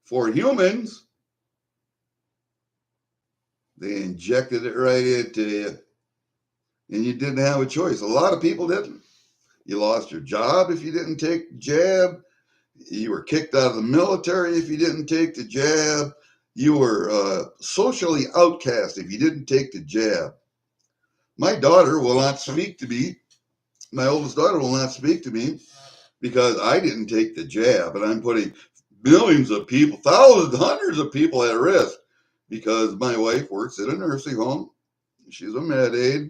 for humans. They injected it right into you, and you didn't have a choice. A lot of people didn't. You lost your job if you didn't take the jab. You were kicked out of the military if you didn't take the jab. You were socially outcast if you didn't take the jab. My daughter will not speak to me. My oldest daughter will not speak to me because I didn't take the jab, and I'm putting millions of people, thousands, hundreds of people at risk because my wife works at a nursing home. She's a med aide,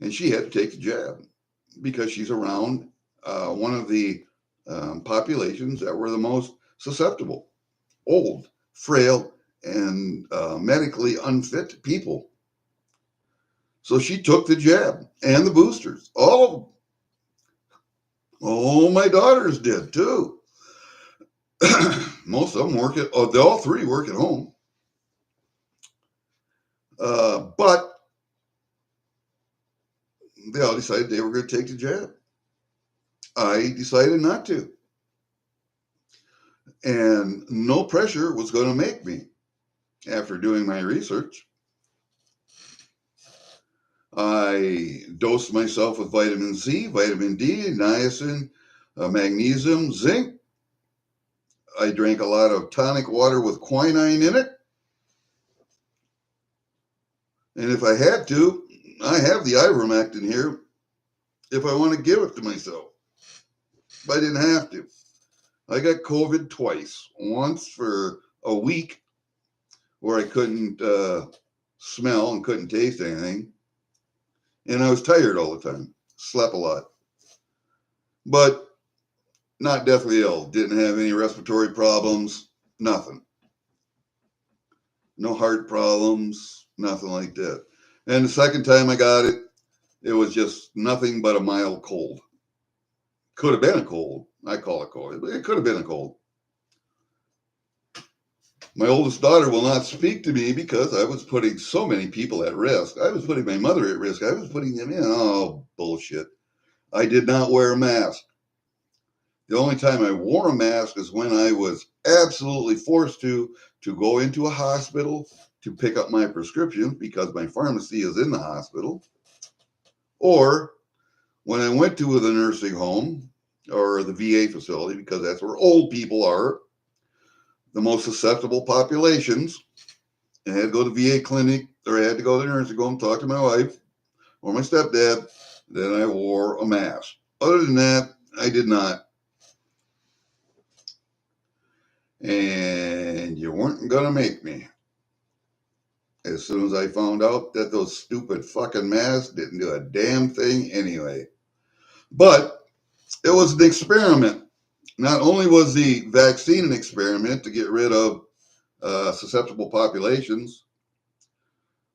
and she had to take the jab because she's around one of the populations that were the most susceptible, old, frail, and medically unfit people. So she took the jab and the boosters. All my daughters did too. Most of them work at, they all three work at home. But they all decided they were going to take the jab. I decided not to. And no pressure was going to make me. After doing my research, I dosed myself with vitamin C, vitamin D, niacin, magnesium, zinc. I drank a lot of tonic water with quinine in it. And if I had to, I have the ivermectin here if I want to give it to myself. But I didn't have to. I got COVID twice. Once for a week where I couldn't smell and couldn't taste anything. And I was tired all the time. Slept a lot. But not deathly ill. Didn't have any respiratory problems. Nothing. No heart problems. Nothing like that. And the second time I got it, it was just nothing but a mild cold. Could have been a cold. I call it cold. It could have been a cold. My oldest daughter will not speak to me because I was putting so many people at risk. I was putting my mother at risk. I was putting them in. Oh, bullshit. I did not wear a mask. The only time I wore a mask is when I was absolutely forced to go into a hospital to pick up my prescriptions because my pharmacy is in the hospital. Or when I went to the nursing home or the VA facility, because that's where old people are, the most susceptible populations. I had to go to VA clinic, or I had to go to the nursing home, talk to my wife or my stepdad. Then I wore a mask. Other than that, I did not. And you weren't going to make me. As soon as I found out that those stupid fucking masks didn't do a damn thing anyway. But it was an experiment. Not only was the vaccine an experiment to get rid of susceptible populations,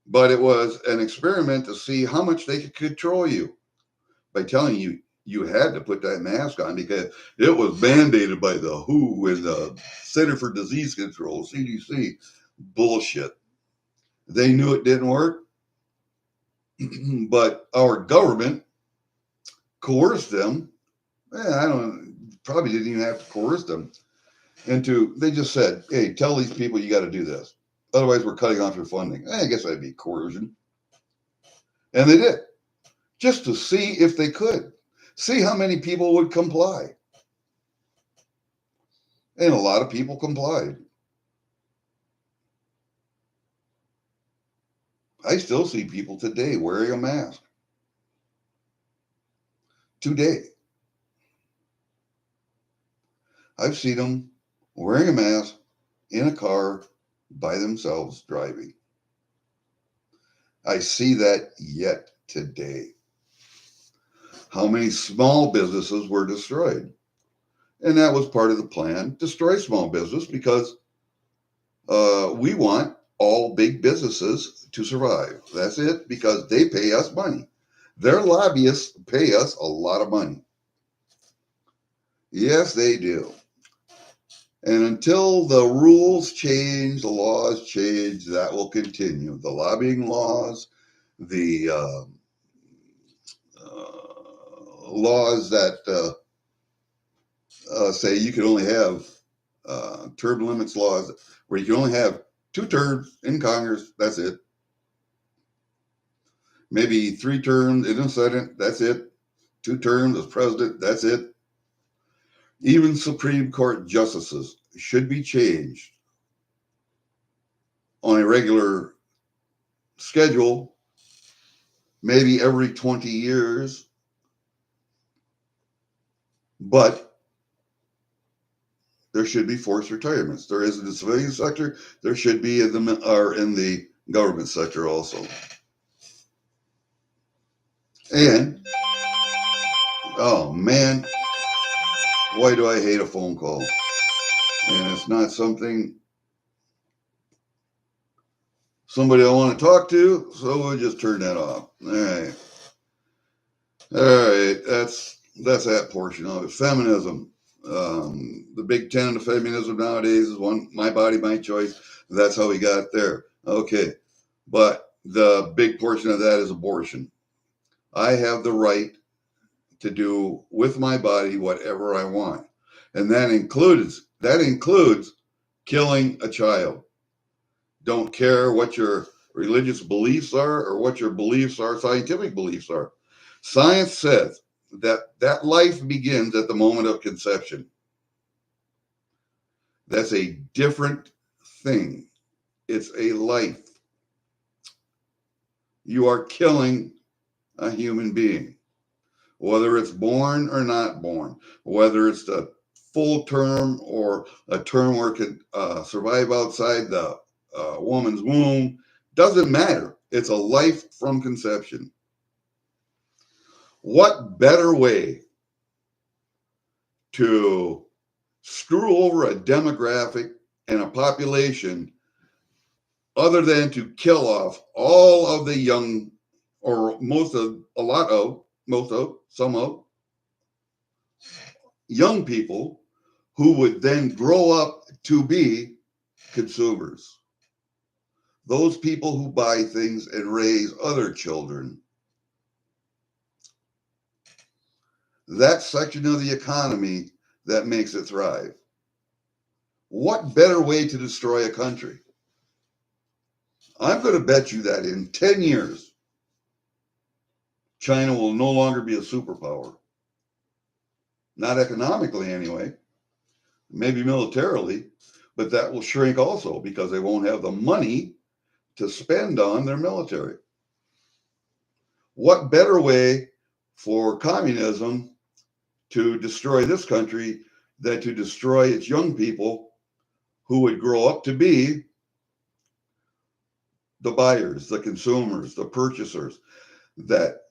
but it was an experiment to see how much they could control you by telling you you had to put that mask on because it was mandated by the WHO and the Center for Disease Control, CDC. Bullshit. They knew it didn't work, but our government coerced them. Probably didn't even have to coerce them they just said, hey, tell these people you got to do this. Otherwise, we're cutting off your funding. I guess that'd be coercion. And they did, just to see if they could. See how many people would comply. And a lot of people complied. I still see people today wearing a mask. Today. I've seen them wearing a mask in a car by themselves driving. I see that yet today. how many small businesses were destroyed. And that was part of the plan, destroy small business, because we want all big businesses to survive. That's it, because they pay us money. Their lobbyists pay us a lot of money. Yes, they do. And until the rules change, the laws change, that will continue. The lobbying laws, the laws that say you can only have term limits laws, where you can only have 2 terms in Congress, that's it. Maybe 3 terms in the Senate, that's it. 2 terms as president, that's it. Even Supreme Court justices should be changed on a regular schedule, maybe every 20 years. But there should be forced retirements. There is in the civilian sector. There should be in the government sector also. And, oh man, why do I hate a phone call? And it's not somebody I want to talk to, so we'll just turn that off. All right. That's that portion of it. Feminism. The big tenet of feminism nowadays is my body, my choice. That's how we got there. Okay. But the big portion of that is abortion. I have the right to do with my body whatever I want. And that includes killing a child. Don't care what your religious beliefs are or what your beliefs are, scientific beliefs are. Science says that life begins at the moment of conception. That's a different thing. It's a life. You are killing a human being, whether it's born or not born, whether it's the full term or a term where it can survive outside the woman's womb. Doesn't matter. It's a life from conception. What better way to screw over a demographic and a population other than to kill off all of the young, or some of young people who would then grow up to be consumers. Those people who buy things and raise other children. That section of the economy that makes it thrive. What better way to destroy a country? I'm going to bet you that in 10 years, China will no longer be a superpower. Not economically, anyway. Maybe militarily, but that will shrink also because they won't have the money to spend on their military. What better way for communism to destroy this country than to destroy its young people who would grow up to be the buyers, the consumers, the purchasers that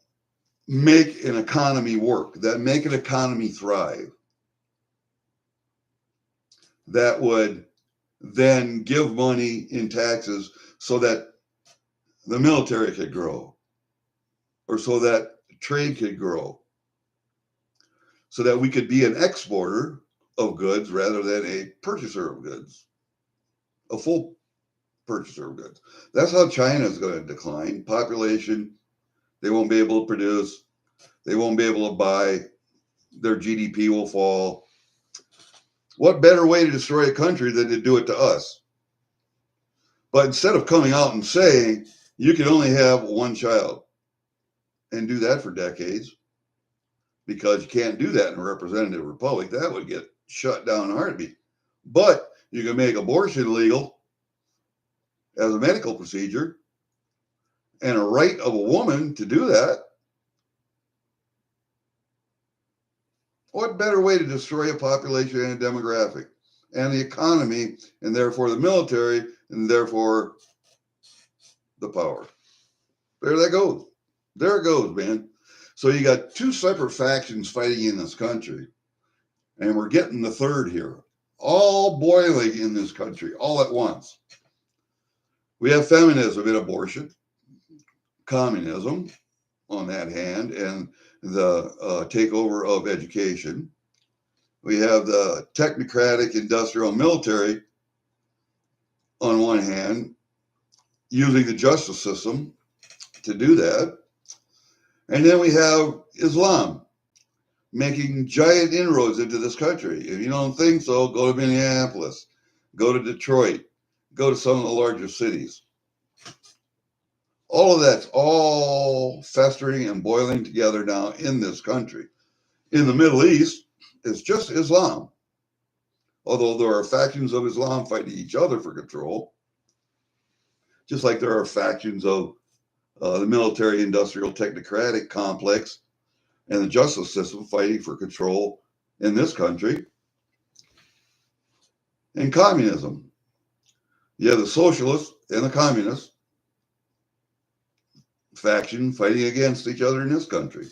make an economy work, that make an economy thrive, that would then give money in taxes so that the military could grow, or so that trade could grow, so that we could be an exporter of goods rather than a purchaser of goods, a full purchaser of goods. That's how China is going to decline. Population, they won't be able to produce, they won't be able to buy, their GDP will fall. What better way to destroy a country than to do it to us? But instead of coming out and saying you can only have one child and do that for decades, because you can't do that in a representative republic, that would get shut down in a heartbeat. But you can make abortion legal as a medical procedure and a right of a woman to do that. What better way to destroy a population and a demographic and the economy, and therefore the military, and therefore the power? There that goes. There it goes, man. So you got two separate factions fighting in this country, and we're getting the third here, all boiling in this country all at once. We have feminism and abortion, communism on that hand, and the takeover of education. We have the technocratic industrial military on one hand, using the justice system to do that. And then we have Islam making giant inroads into this country. If you don't think so, go to Minneapolis, go to Detroit, go to some of the larger cities. All of that's all festering and boiling together now in this country. In the Middle East, it's just Islam. Although there are factions of Islam fighting each other for control, just like there are factions of the military industrial technocratic complex and the justice system fighting for control in this country. And communism. You have the socialists and the communist faction fighting against each other in this country.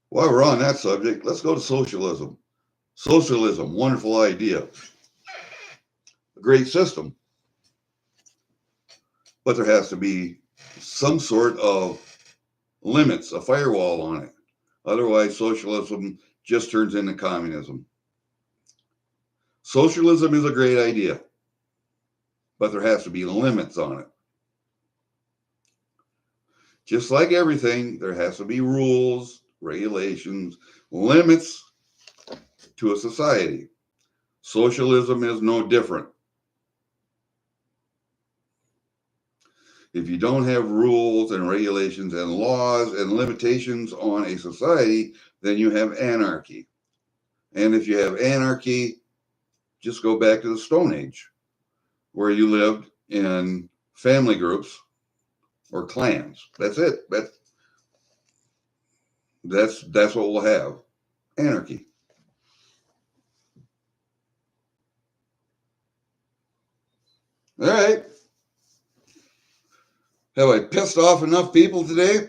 While we're on that subject, let's go to socialism. Socialism, wonderful idea. A great system. But there has to be some sort of limits, a firewall on it. Otherwise, socialism just turns into communism. Socialism is a great idea, but there has to be limits on it. Just like everything, there has to be rules, regulations, limits to a society. Socialism is no different. If you don't have rules and regulations and laws and limitations on a society, then you have anarchy. And if you have anarchy, just go back to the Stone Age, where you lived in family groups or clans. That's it. That's what we'll have. Anarchy. All right. Have I pissed off enough people today?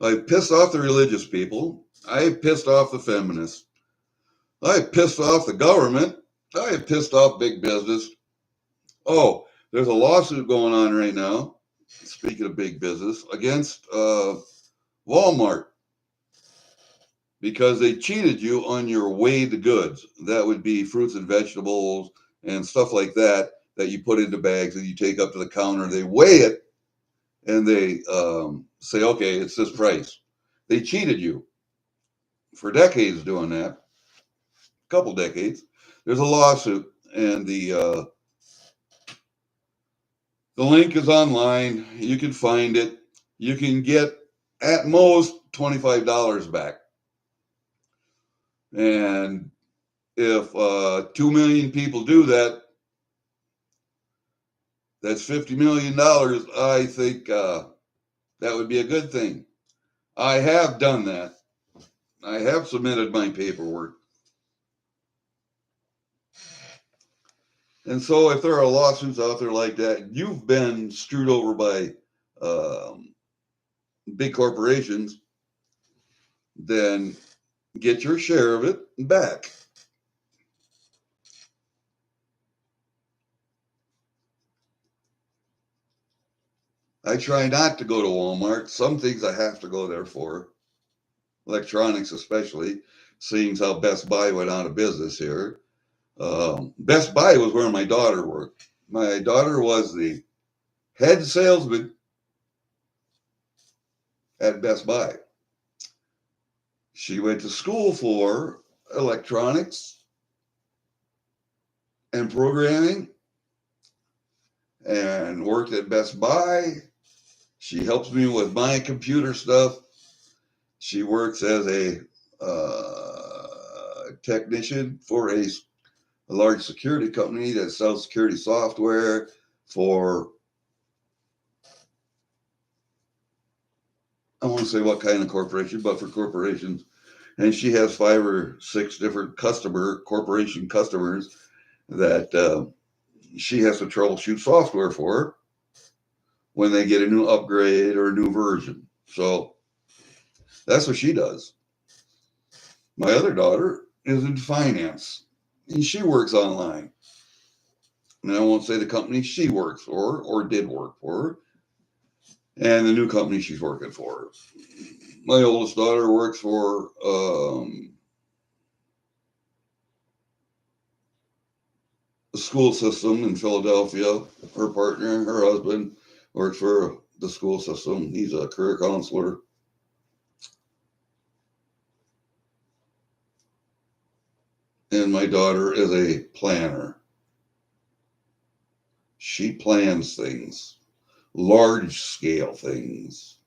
I've pissed off the religious people. I've pissed off the feminists. I've pissed off the government. I've pissed off big business. Oh, there's a lawsuit going on right now, speaking of big business, against Walmart because they cheated you on your weighed goods. That would be fruits and vegetables and stuff like that you put into bags and you take up to the counter. They weigh it and they say, okay, it's this price. They cheated you for decades doing that, a couple decades. There's a lawsuit, and the link is online. You can find it. You can get at most $25 back. And if 2 million people do that, that's $50 million. I think that would be a good thing. I have done that. I have submitted my paperwork. And so if there are lawsuits out there like that, you've been screwed over by big corporations, then get your share of it back. I try not to go to Walmart. Some things I have to go there for, electronics especially, seeing how Best Buy went out of business here. Best Buy was where my daughter worked. My daughter was the head salesman at Best Buy. She went to school for electronics and programming and worked at Best Buy. She helps me with my computer stuff. She works as a technician for a large security company that sells security software for, I won't say what kind of corporation, but for corporations. And she has 5 or 6 different corporation customers that she has to troubleshoot software for when they get a new upgrade or a new version. So That's what she does. My other daughter is in finance, and she works online. And I won't say the company she works for or did work for, and the new company she's working for. My oldest daughter works for a school system in Philadelphia. Her partner, her husband, works for the school system. He's a career counselor. And my daughter is a planner. She plans things, large scale things.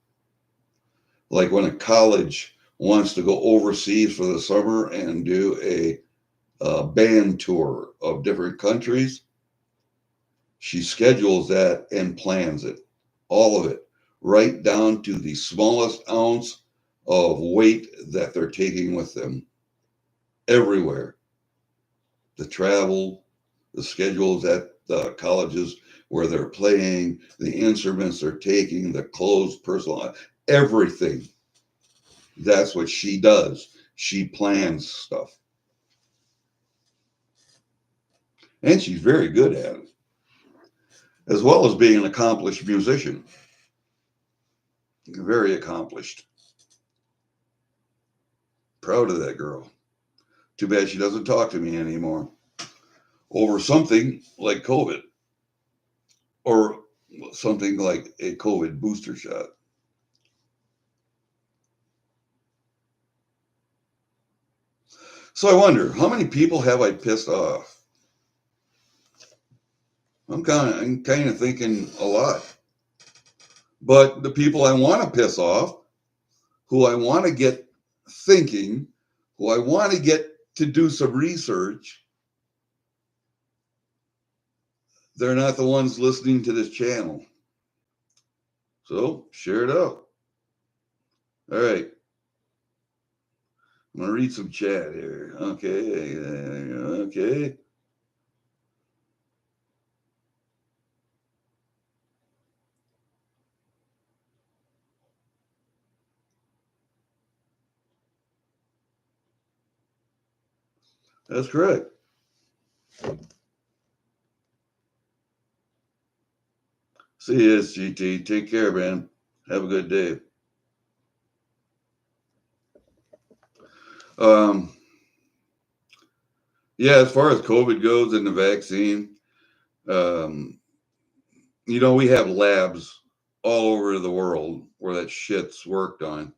Like when a college wants to go overseas for the summer and do a band tour of different countries, she schedules that and plans it, all of it, right down to the smallest ounce of weight that they're taking with them, everywhere. The travel, the schedules at the colleges where they're playing, the instruments they're taking, the clothes, personal, everything. That's what she does. She plans stuff. And she's very good at it, as well as being an accomplished musician. Very accomplished. Proud of that girl. Too bad she doesn't talk to me anymore over something like COVID or something like a COVID booster shot. So I wonder, how many people have I pissed off? I'm kind of thinking a lot. But the people I want to piss off, who I want to get thinking, who I want to get to do some research, they're not the ones listening to this channel. So share it out. All right. I'm going to read some chat here. Okay. Okay. That's correct. See you, SGT. Take care, man. Have a good day. Yeah, as far as COVID goes and the vaccine, we have labs all over the world where that shit's worked on.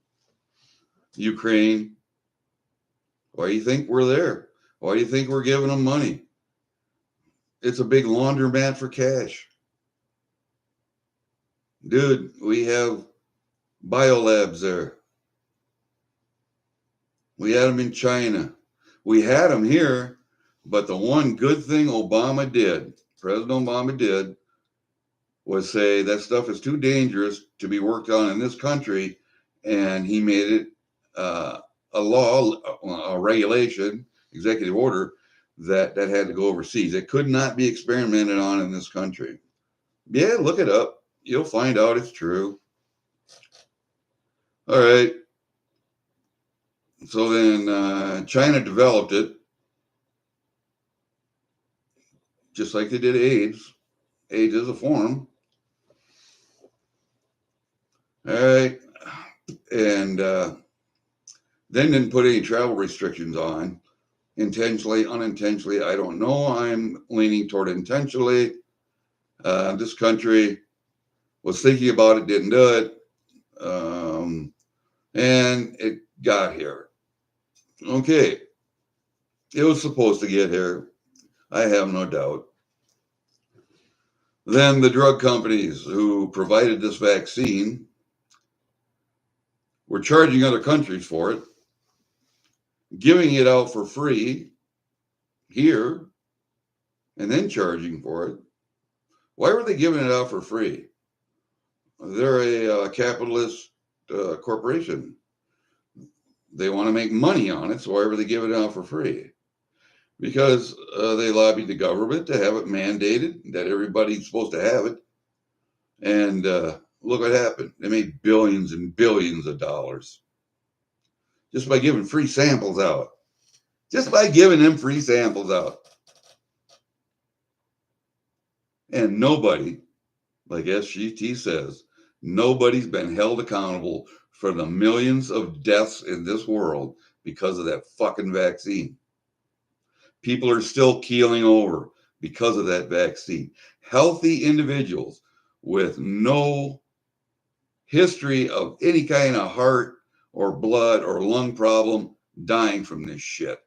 Ukraine, why do you think we're there? Why do you think we're giving them money? It's a big laundromat for cash. Dude, we have biolabs there. We had them in China. We had them here, but the one good thing President Obama did, was say that stuff is too dangerous to be worked on in this country, and he made it a law, a regulation, executive order that had to go overseas. It could not be experimented on in this country. Yeah, look it up. You'll find out it's true. All right. So then China developed it, just like they did AIDS. AIDS is a form. All right. And then didn't put any travel restrictions on. Intentionally, unintentionally, I don't know. I'm leaning toward intentionally. This country was thinking about it, didn't do it. And it got here. Okay. It was supposed to get here. I have no doubt. Then the drug companies who provided this vaccine were charging other countries for it, giving it out for free here, and then charging for it. Why were they giving it out for free? They're a capitalist corporation. They want to make money on it, so why were they giving it out for free? Because they lobbied the government to have it mandated that everybody's supposed to have it. And look what happened. They made billions and billions of dollars. just by giving free samples out. Just by giving them free samples out. And nobody, like SGT says, nobody's been held accountable for the millions of deaths in this world because of that fucking vaccine. People are still keeling over because of that vaccine. Healthy individuals with no history of any kind of heart or blood or lung problem dying from this shit.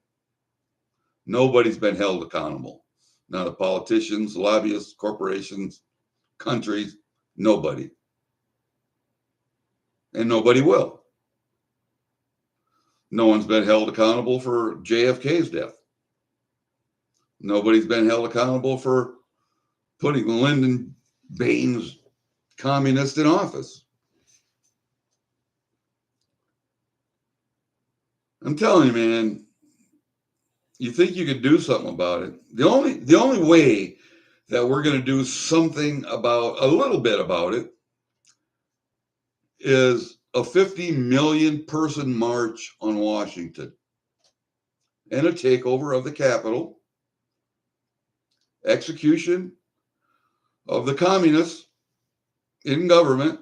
Nobody's been held accountable. Not the politicians, lobbyists, corporations, countries, nobody. And nobody will. No one's been held accountable for JFK's death. Nobody's been held accountable for putting Lyndon Baines, communist, in office. I'm telling you, man, you think you could do something about it. The only way that we're going to do something about, a little bit about it, is a 50 million person march on Washington and a takeover of the Capitol, execution of the communists in government,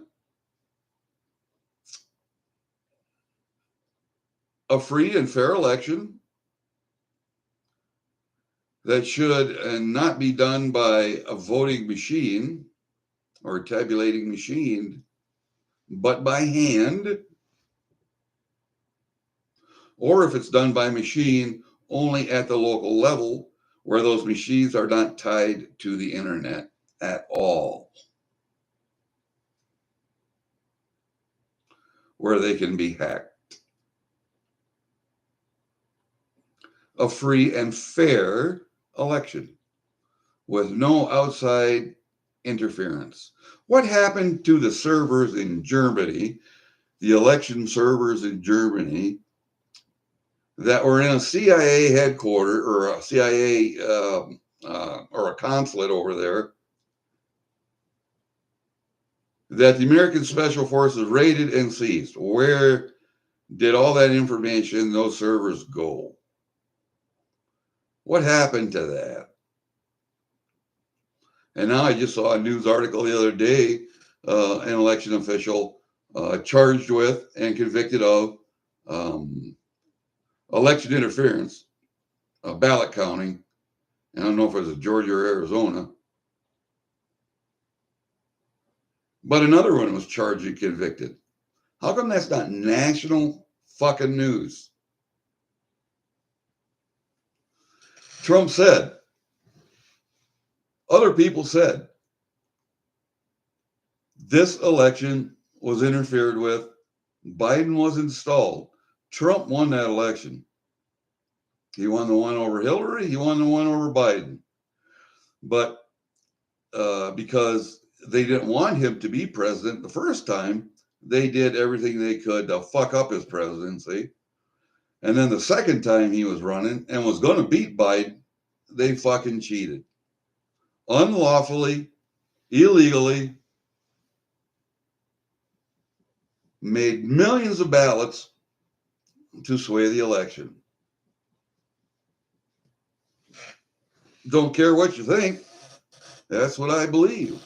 a free and fair election that should not be done by a voting machine or a tabulating machine, but by hand, or if it's done by machine, only at the local level where those machines are not tied to the internet at all, where they can be hacked. A free and fair election with no outside interference. What happened to the servers in Germany, the election servers in Germany, that were in a CIA headquarters or a CIA or a consulate over there, that the American Special Forces raided and seized? Where did all that information, those servers, go? What happened to that? And now I just saw a news article the other day, an election official charged with and convicted of election interference, ballot counting. I don't know if it was Georgia or Arizona. But another one was charged and convicted. How come that's not national fucking news? Trump said, other people said, this election was interfered with. Biden was installed. Trump won that election. He won the one over Hillary. He won the one over Biden. But because they didn't want him to be president the first time, they did everything they could to fuck up his presidency. And then the second time he was running and was going to beat Biden, they fucking cheated. Unlawfully, illegally, made millions of ballots to sway the election. Don't care what you think. That's what I believe.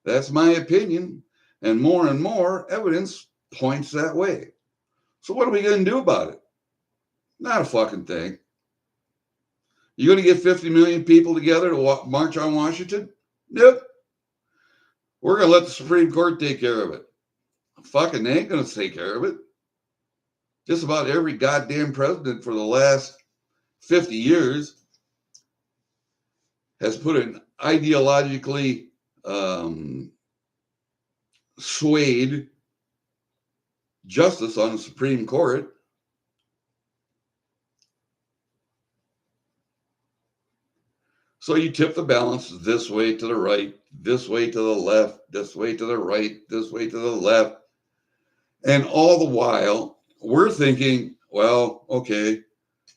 That's my opinion. And more evidence points that way. So what are we going to do about it? Not a fucking thing. You going to get 50 million people together to march on Washington? Nope. We're going to let the Supreme Court take care of it. Fucking they ain't going to take care of it. Just about every goddamn president for the last 50 years has put an ideologically swayed justice on the Supreme Court. So you tip the balance this way to the right, this way to the left, this way to the right, this way to the left. And all the while, we're thinking, well, okay,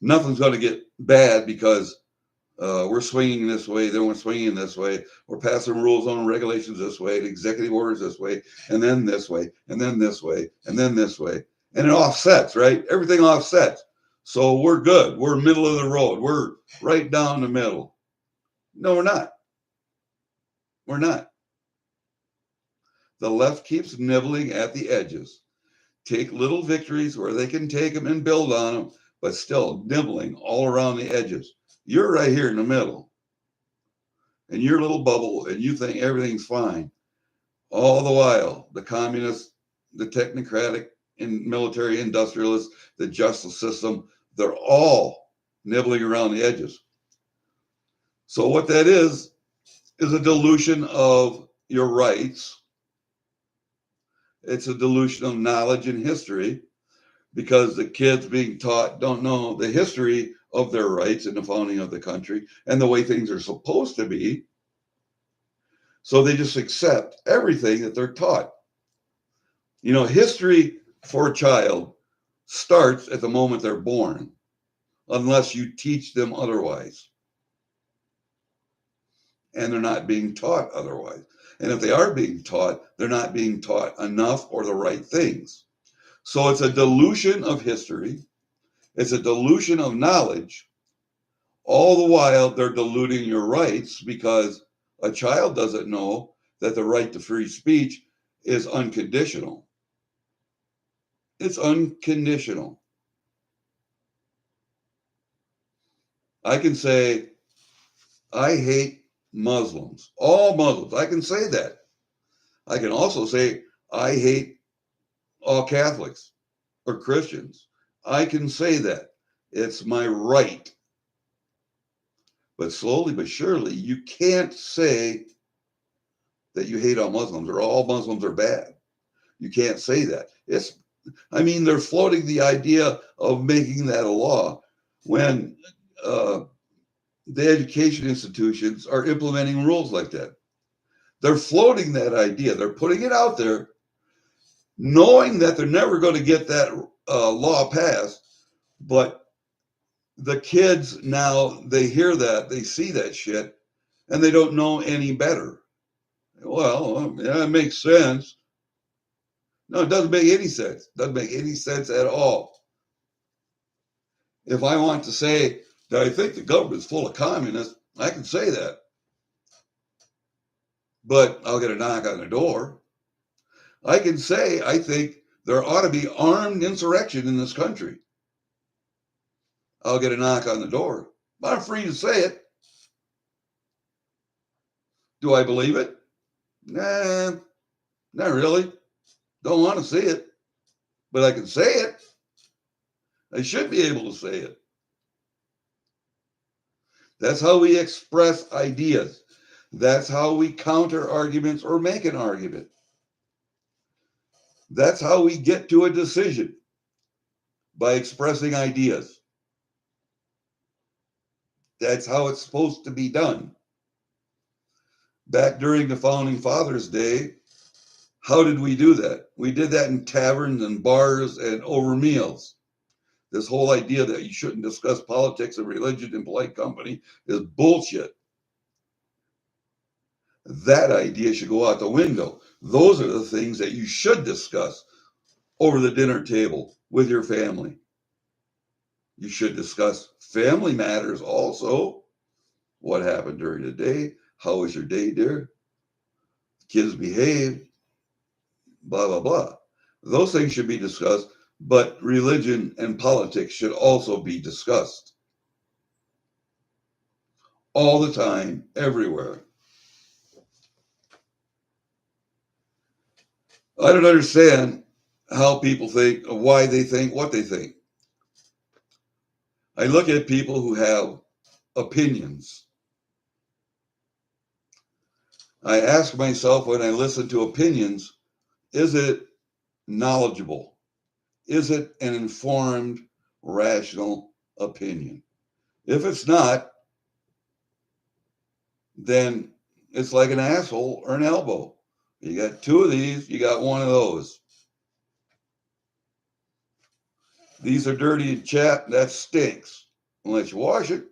nothing's going to get bad because we're swinging this way, then we're swinging this way. We're passing rules on regulations this way, and executive orders this way, and then this way, and then this way, and then this way. And it offsets, right? Everything offsets. So we're good. We're middle of the road. We're right down the middle. No, we're not. We're not. The left keeps nibbling at the edges. Take little victories where they can take them and build on them, but still nibbling all around the edges. You're right here in the middle, in your little bubble, and you think everything's fine. All the while, the communists, the technocratic and military industrialists, the justice system, they're all nibbling around the edges. So what that is a dilution of your rights. It's a dilution of knowledge and history because the kids being taught don't know the history of their rights in the founding of the country and the way things are supposed to be. So they just accept everything that they're taught. You know, history for a child starts at the moment they're born, unless you teach them otherwise. And they're not being taught otherwise. And if they are being taught, they're not being taught enough or the right things. So it's a dilution of history. It's a dilution of knowledge. All the while, they're diluting your rights because a child doesn't know that the right to free speech is unconditional. It's unconditional. I can say, I hate Muslims, all Muslims. I can say that. I can also say, I hate all Catholics or Christians. I can say that. It's my right. But slowly but surely, you can't say that you hate all Muslims or all Muslims are bad. You can't say that. They're floating the idea of making that a law when the education institutions are implementing rules like that. They're floating that idea. They're putting it out there, knowing that they're never going to get that law passed. But the kids now, they hear that, they see that shit, and they don't know any better. Well, yeah, it makes sense. No, it doesn't make any sense. It doesn't make any sense at all. If I want to say that I think the government's full of communists, I can say that. But I'll get a knock on the door. I can say I think there ought to be armed insurrection in this country. I'll get a knock on the door. But I'm free to say it. Do I believe it? Nah, not really. Don't want to see it. But I can say it. I should be able to say it. That's how we express ideas. That's how we counter arguments or make an argument. That's how we get to a decision, by expressing ideas. That's how it's supposed to be done. Back during the Founding Fathers' Day, how did we do that? We did that in taverns and bars and over meals. This whole idea that you shouldn't discuss politics and religion in polite company is bullshit. That idea should go out the window. Those are the things that you should discuss over the dinner table with your family. You should discuss family matters also. What happened during the day? How was your day, dear? Kids behaved, blah, blah, blah. Those things should be discussed, but religion and politics should also be discussed. All the time, everywhere. I don't understand how people think, or why they think what they think. I look at people who have opinions. I ask myself when I listen to opinions, is it knowledgeable? Is it an informed, rational opinion? If it's not, then it's like an asshole or an elbow. You got two of these, you got one of those. These are dirty and chapped, that stinks. Unless you wash it.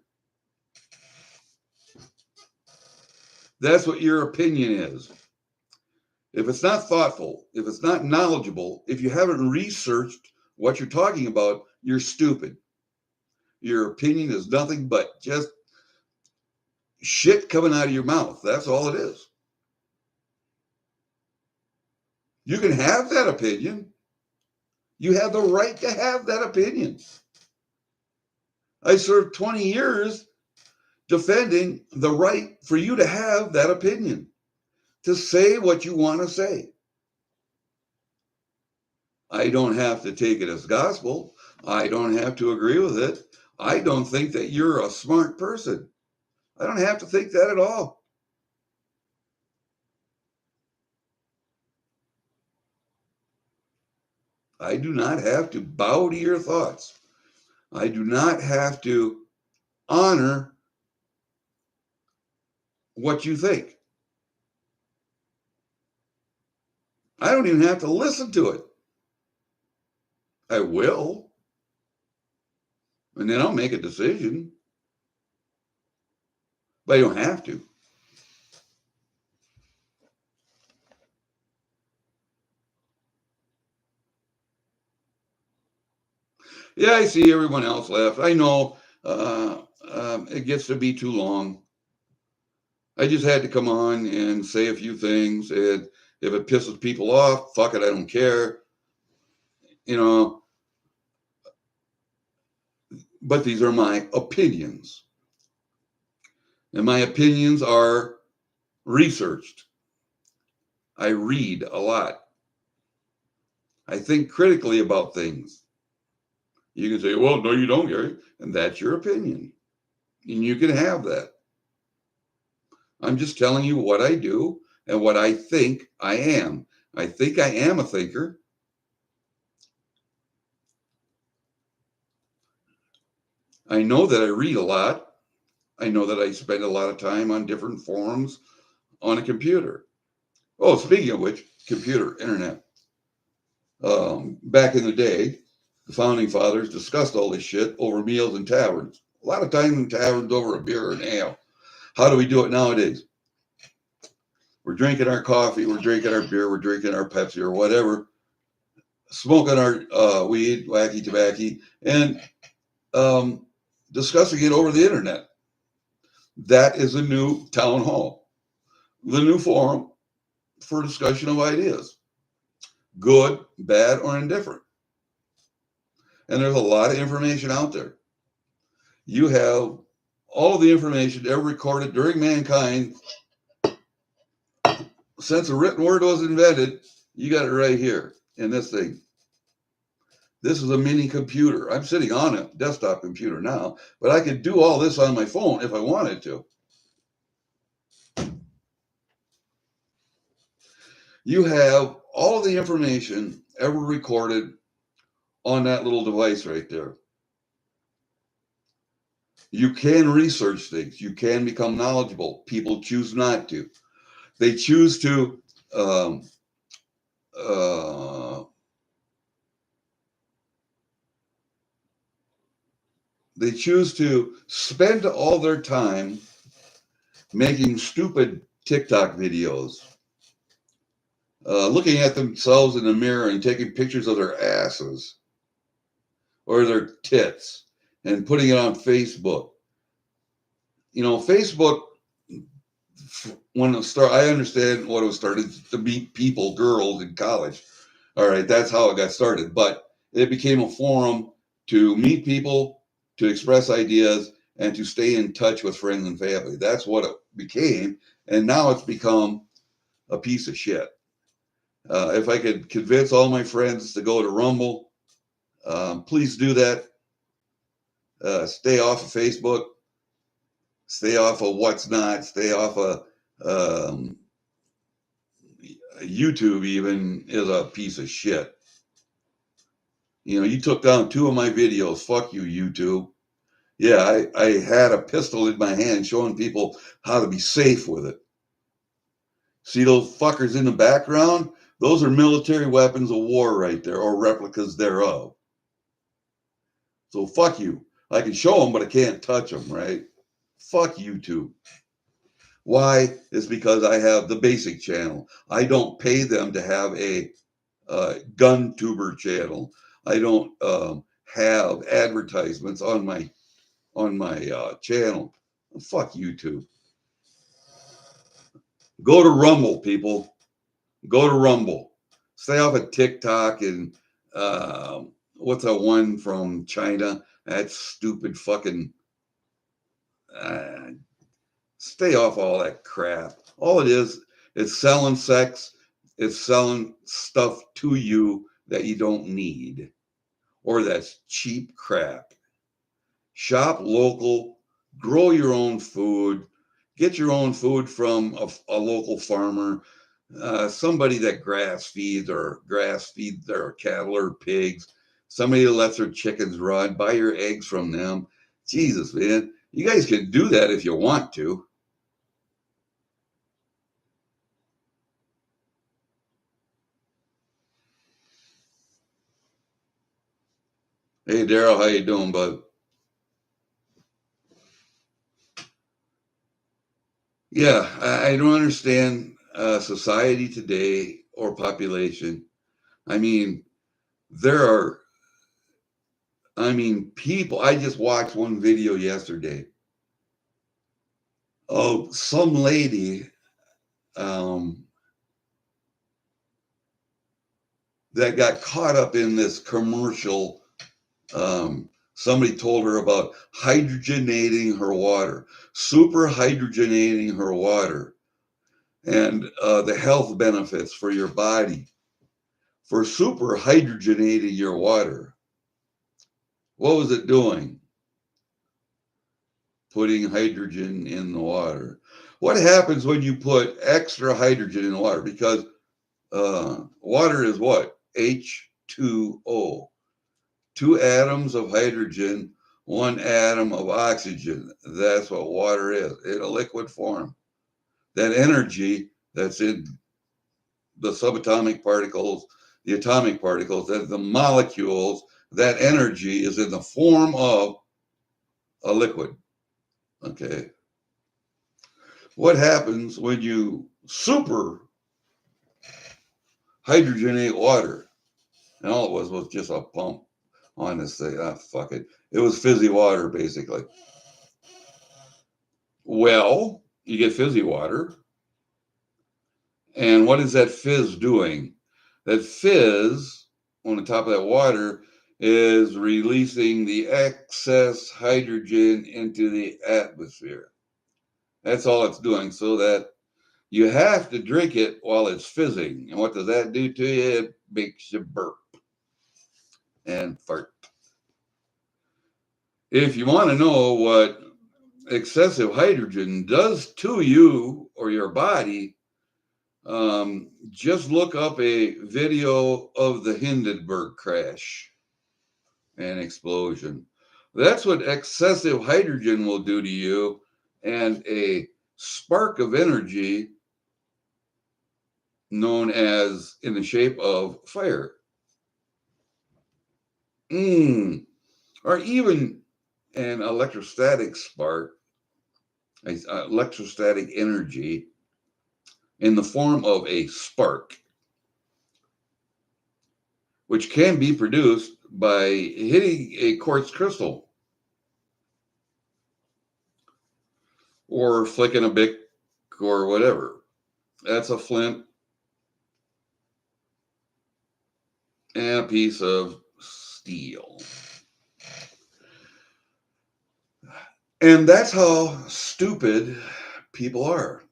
That's what your opinion is. If it's not thoughtful, if it's not knowledgeable, if you haven't researched what you're talking about, you're stupid. Your opinion is nothing but just shit coming out of your mouth. That's all it is. You can have that opinion. You have the right to have that opinion. I served 20 years defending the right for you to have that opinion, to say what you want to say. I don't have to take it as gospel. I don't have to agree with it. I don't think that you're a smart person. I don't have to think that at all. I do not have to bow to your thoughts. I do not have to honor what you think. I don't even have to listen to it. I will. And then I'll make a decision. But I don't have to. Yeah, I see everyone else left. I know it gets to be too long. I just had to come on and say a few things. And if it pisses people off, fuck it, I don't care. You know, but these are my opinions. And my opinions are researched. I read a lot. I think critically about things. You can say, well, no, you don't, Gary. And that's your opinion. And you can have that. I'm just telling you what I do and what I think I am. I think I am a thinker. I know that I read a lot. I know that I spend a lot of time on different forums on a computer. Oh, speaking of which, computer, internet. Back in the day, the founding fathers discussed all this shit over meals in taverns. A lot of time in taverns over a beer and ale. How do we do it nowadays? We're drinking our coffee, we're drinking our beer, we're drinking our Pepsi or whatever, smoking our weed, wacky tobacco, and discussing it over the internet. That is a new town hall, the new forum for discussion of ideas, good, bad, or indifferent. And there's a lot of information out there. You have all of the information ever recorded during mankind since the written word was invented. You got it right here in this thing. This is a mini computer. I'm sitting on a desktop computer now, but I could do all this on my phone if I wanted to. You have all of the information ever recorded on that little device right there. You can research things. You can become knowledgeable. People choose not to. They choose to spend all their time making stupid TikTok videos, looking at themselves in the mirror and taking pictures of their asses or their tits and putting it on Facebook. You know, Facebook, when it started, I understand what it was started to meet people, girls in college. All right, that's how it got started. But it became a forum to meet people, to express ideas, and to stay in touch with friends and family. That's what it became. And now it's become a piece of shit. If I could convince all my friends to go to Rumble, please do that. Stay off of Facebook. Stay off of what's not. Stay off of YouTube. Even is a piece of shit. You know, you took down 2 of my videos. Fuck you, YouTube. Yeah, I had a pistol in my hand showing people how to be safe with it. See those fuckers in the background? Those are military weapons of war right there, or replicas thereof. So fuck you. I can show them, but I can't touch them, right? Fuck YouTube. Why? It's because I have the basic channel. I don't pay them to have a gun tuber channel. I don't have advertisements on my channel. Fuck YouTube. Go to Rumble, people. Go to Rumble. Stay off of TikTok and what's that one from China? That stupid fucking. Uh, Stay off all that crap. All it is, it's selling sex. It's selling stuff to you that you don't need, or that's cheap crap. Shop local. Grow your own food. Get your own food from a local farmer, somebody that grass feeds their cattle or pigs, somebody that lets their chickens run. Buy your eggs from them. Jesus, man, you guys can do that if you want to. Hey, Daryl, how you doing, bud? Yeah, I don't understand society today or population. I mean, there are, people. I just watched one video yesterday of some lady um, that got caught up in this commercial. Somebody told her about hydrogenating her water, super hydrogenating her water, and the health benefits for your body for super hydrogenating your water. What was it doing? Putting hydrogen in the water. What happens when you put extra hydrogen in the water? Because water is what? H2O. Two atoms of hydrogen, one atom of oxygen. That's what water is in a liquid form. That energy that's in the subatomic particles, the atomic particles, the molecules, that energy is in the form of a liquid. Okay. What happens when you super hydrogenate water? And all it was just a pump on this thing. Ah, fuck it. It was fizzy water, basically. Well, you get fizzy water. And what is that fizz doing? That fizz on the top of that water is releasing the excess hydrogen into the atmosphere. That's all it's doing, so that you have to drink it while it's fizzing. And what does that do to you? It makes you burp and fart. If you want to know what excessive hydrogen does to you or your body, just look up a video of the Hindenburg crash and explosion. That's what excessive hydrogen will do to you, and a spark of energy known as in the shape of fire. Or even an electrostatic spark, electrostatic energy in the form of a spark, which can be produced by hitting a quartz crystal or flicking a bic or whatever. That's a flint and a piece of steel. And that's how stupid people are.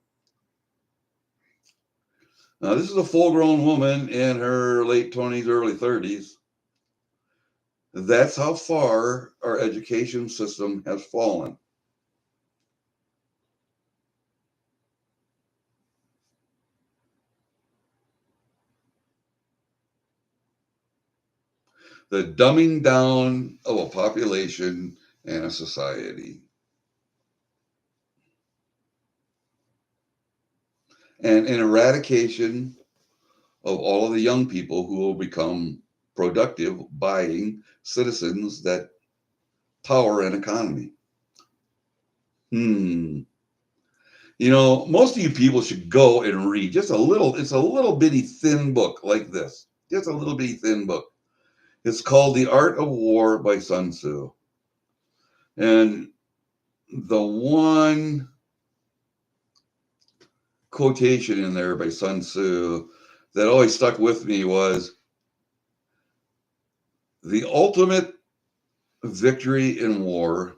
Now, this is a full-grown woman in her late 20s, early 30s. That's how far our education system has fallen. The dumbing down of a population and a society. And an eradication of all of the young people who will become productive, buying citizens that power an economy. You know, most of you people should go and read just a little. It's a little bitty thin book like this. Just a little bitty thin book. It's called The Art of War by Sun Tzu. And the one quotation in there by Sun Tzu that always stuck with me was, the ultimate victory in war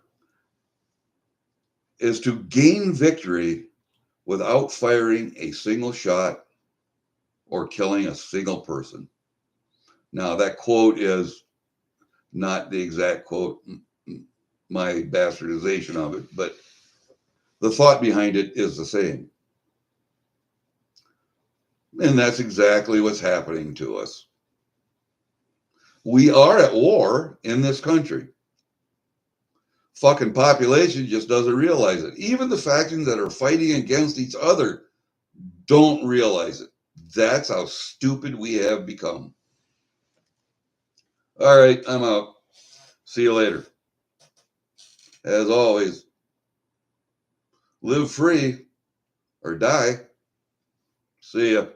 is to gain victory without firing a single shot or killing a single person. Now, that quote is not the exact quote, my bastardization of it, but the thought behind it is the same. And that's exactly what's happening to us. We are at war in this country. Fucking population just doesn't realize it. Even the factions that are fighting against each other don't realize it. That's how stupid we have become. All right, I'm out. See you later. As always, live free or die. See ya.